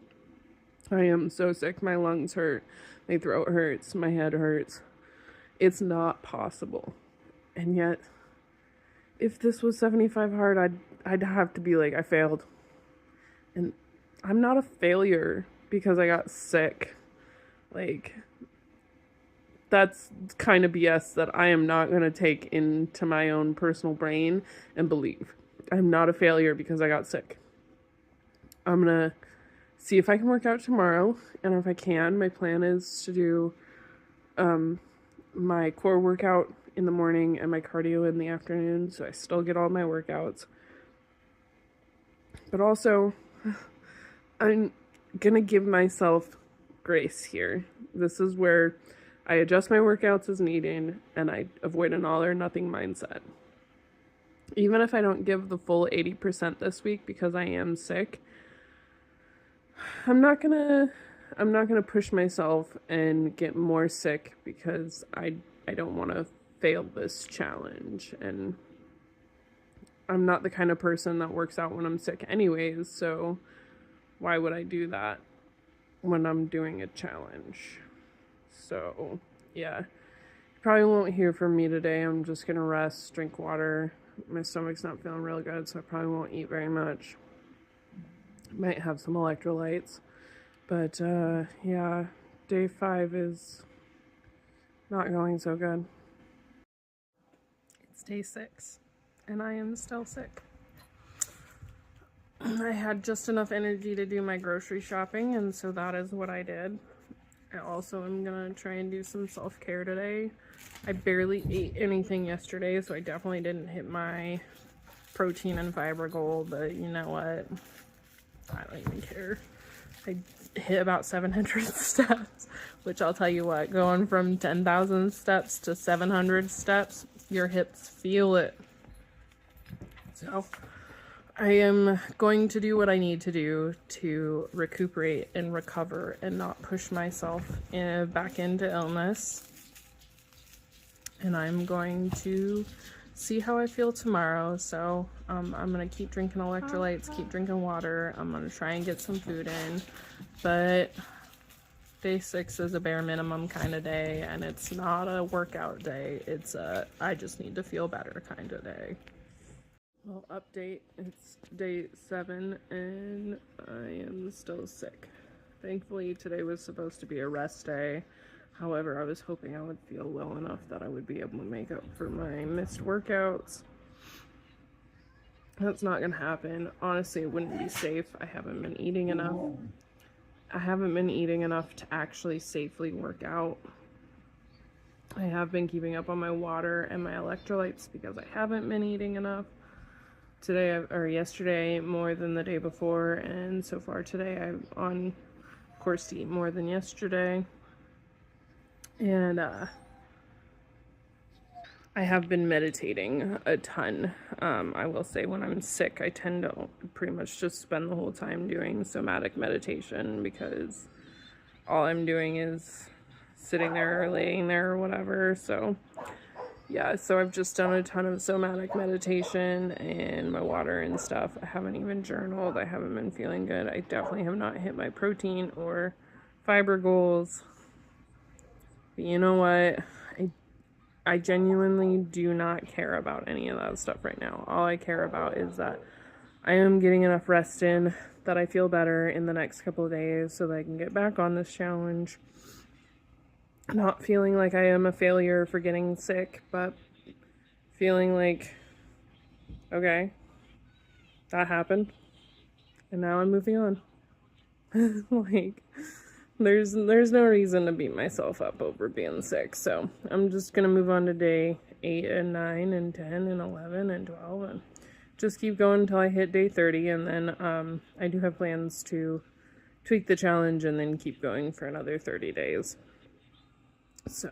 I am so sick. My lungs hurt. My throat hurts. My head hurts. It's not possible. And yet, if this was 75 hard, I'd have to be like, I failed. And I'm not a failure because I got sick. Like, that's kind of BS that I am not going to take into my own personal brain and believe. I'm not a failure because I got sick. I'm going to see if I can work out tomorrow. And if I can, my plan is to do my core workout in the morning and my cardio in the afternoon. So I still get all my workouts. But also, I'm going to give myself grace here. This is where I adjust my workouts as needed, and I avoid an all or nothing mindset. Even if I don't give the full 80% this week because I am sick, I'm not gonna I'm not going to push myself and get more sick because I don't want to fail this challenge, and I'm not the kind of person that works out when I'm sick anyways, so why would I do that when I'm doing a challenge? So, yeah. Probably won't hear from me today. I'm just gonna rest, drink water. My stomach's not feeling real good, so I probably won't eat very much. Might have some electrolytes. But, yeah, day 5 is not going so good. It's day 6, and I am still sick. I had just enough energy to do my grocery shopping, and so that is what I did. I also am gonna try and do some self-care today. I barely ate anything yesterday, so I definitely didn't hit my protein and fiber goal, but you know what? I don't even care. I hit about 700 steps, which I'll tell you what, going from 10,000 steps to 700 steps, your hips feel it. So I am going to do what I need to do to recuperate and recover and not push myself back into illness. And I'm going to see how I feel tomorrow. So I'm going to keep drinking electrolytes, keep drinking water. I'm going to try and get some food in. But day 6 is a bare minimum kind of day, and it's not a workout day. It's a I just need to feel better kind of day. Well, update, it's day 7 and I am still sick. Thankfully today was supposed to be a rest day. However, I was hoping I would feel well enough that I would be able to make up for my missed workouts. That's not gonna happen. Honestly, it wouldn't be safe. I haven't been eating enough. I haven't been eating enough to actually safely work out. I have been keeping up on my water and my electrolytes because I haven't been eating enough. Today or yesterday more than the day before, and so far today I'm on course to eat more than yesterday. And I have been meditating a ton. I will say when I'm sick I tend to pretty much just spend the whole time doing somatic meditation, because all I'm doing is sitting there or laying there or whatever. So yeah, so I've just done a ton of somatic meditation and my water and stuff. I haven't even journaled. I haven't been feeling good. I definitely have not hit my protein or fiber goals. But you know what? I genuinely do not care about any of that stuff right now. All I care about is that I am getting enough rest in, that I feel better in the next couple of days so that I can get back on this challenge. Not feeling like I am a failure for getting sick, but feeling like, okay, that happened, and now I'm moving on. Like, there's no reason to beat myself up over being sick, so I'm just gonna move on to day 8 and 9 and 10 and 11 and 12 and just keep going until I hit day 30, and then I do have plans to tweak the challenge and then keep going for another 30 days. So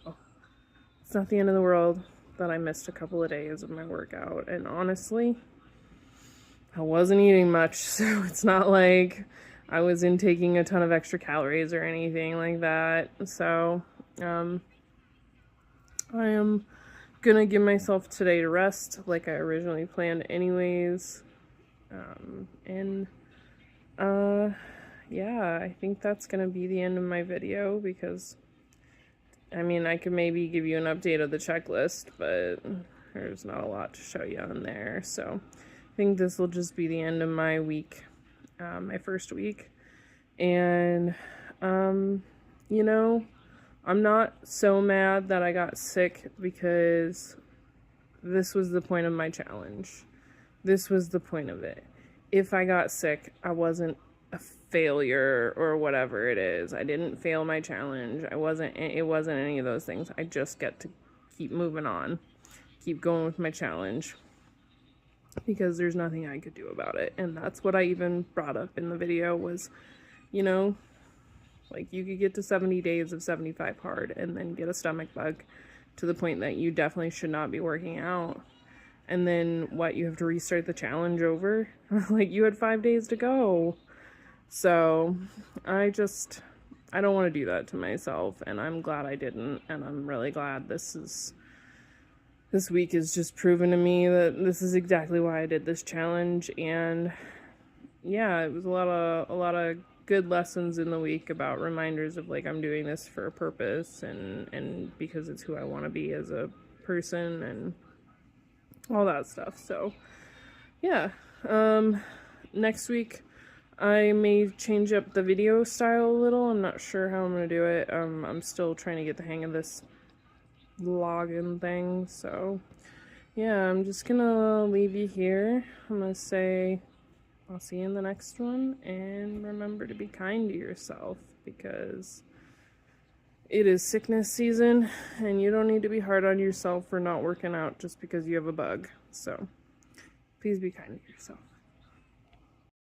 it's not the end of the world that I missed a couple of days of my workout, and honestly I wasn't eating much, so it's not like I was intaking a ton of extra calories or anything like that. So I am gonna give myself today to rest like I originally planned anyways. Yeah, I think that's gonna be the end of my video, because I mean, I could maybe give you an update of the checklist, but there's not a lot to show you on there. So I think this will just be the end of my week, my first week. And, you know, I'm not so mad that I got sick, because this was the point of my challenge. This was the point of it. If I got sick, I wasn't a failure or whatever it is. I didn't fail my challenge. It wasn't any of those things. I just get to keep moving on, keep going with my challenge, because there's nothing I could do about it. And that's what I even brought up in the video was, you know, like, you could get to 70 days of 75 hard and then get a stomach bug to the point that you definitely should not be working out. And then what, you have to restart the challenge over? Like, you had 5 days to go. So I I don't want to do that to myself, and I'm glad I didn't, and I'm really glad this week is just proven to me that this is exactly why I did this challenge. And yeah, it was a lot of good lessons in the week about reminders of like I'm doing this for a purpose and because it's who I want to be as a person and all that stuff. So yeah, next week I may change up the video style a little. I'm not sure how I'm gonna do it. I'm still trying to get the hang of this login thing. So yeah, I'm just gonna leave you here. I'm gonna say I'll see you in the next one, and remember to be kind to yourself, because it is sickness season and you don't need to be hard on yourself for not working out just because you have a bug. So please be kind to yourself.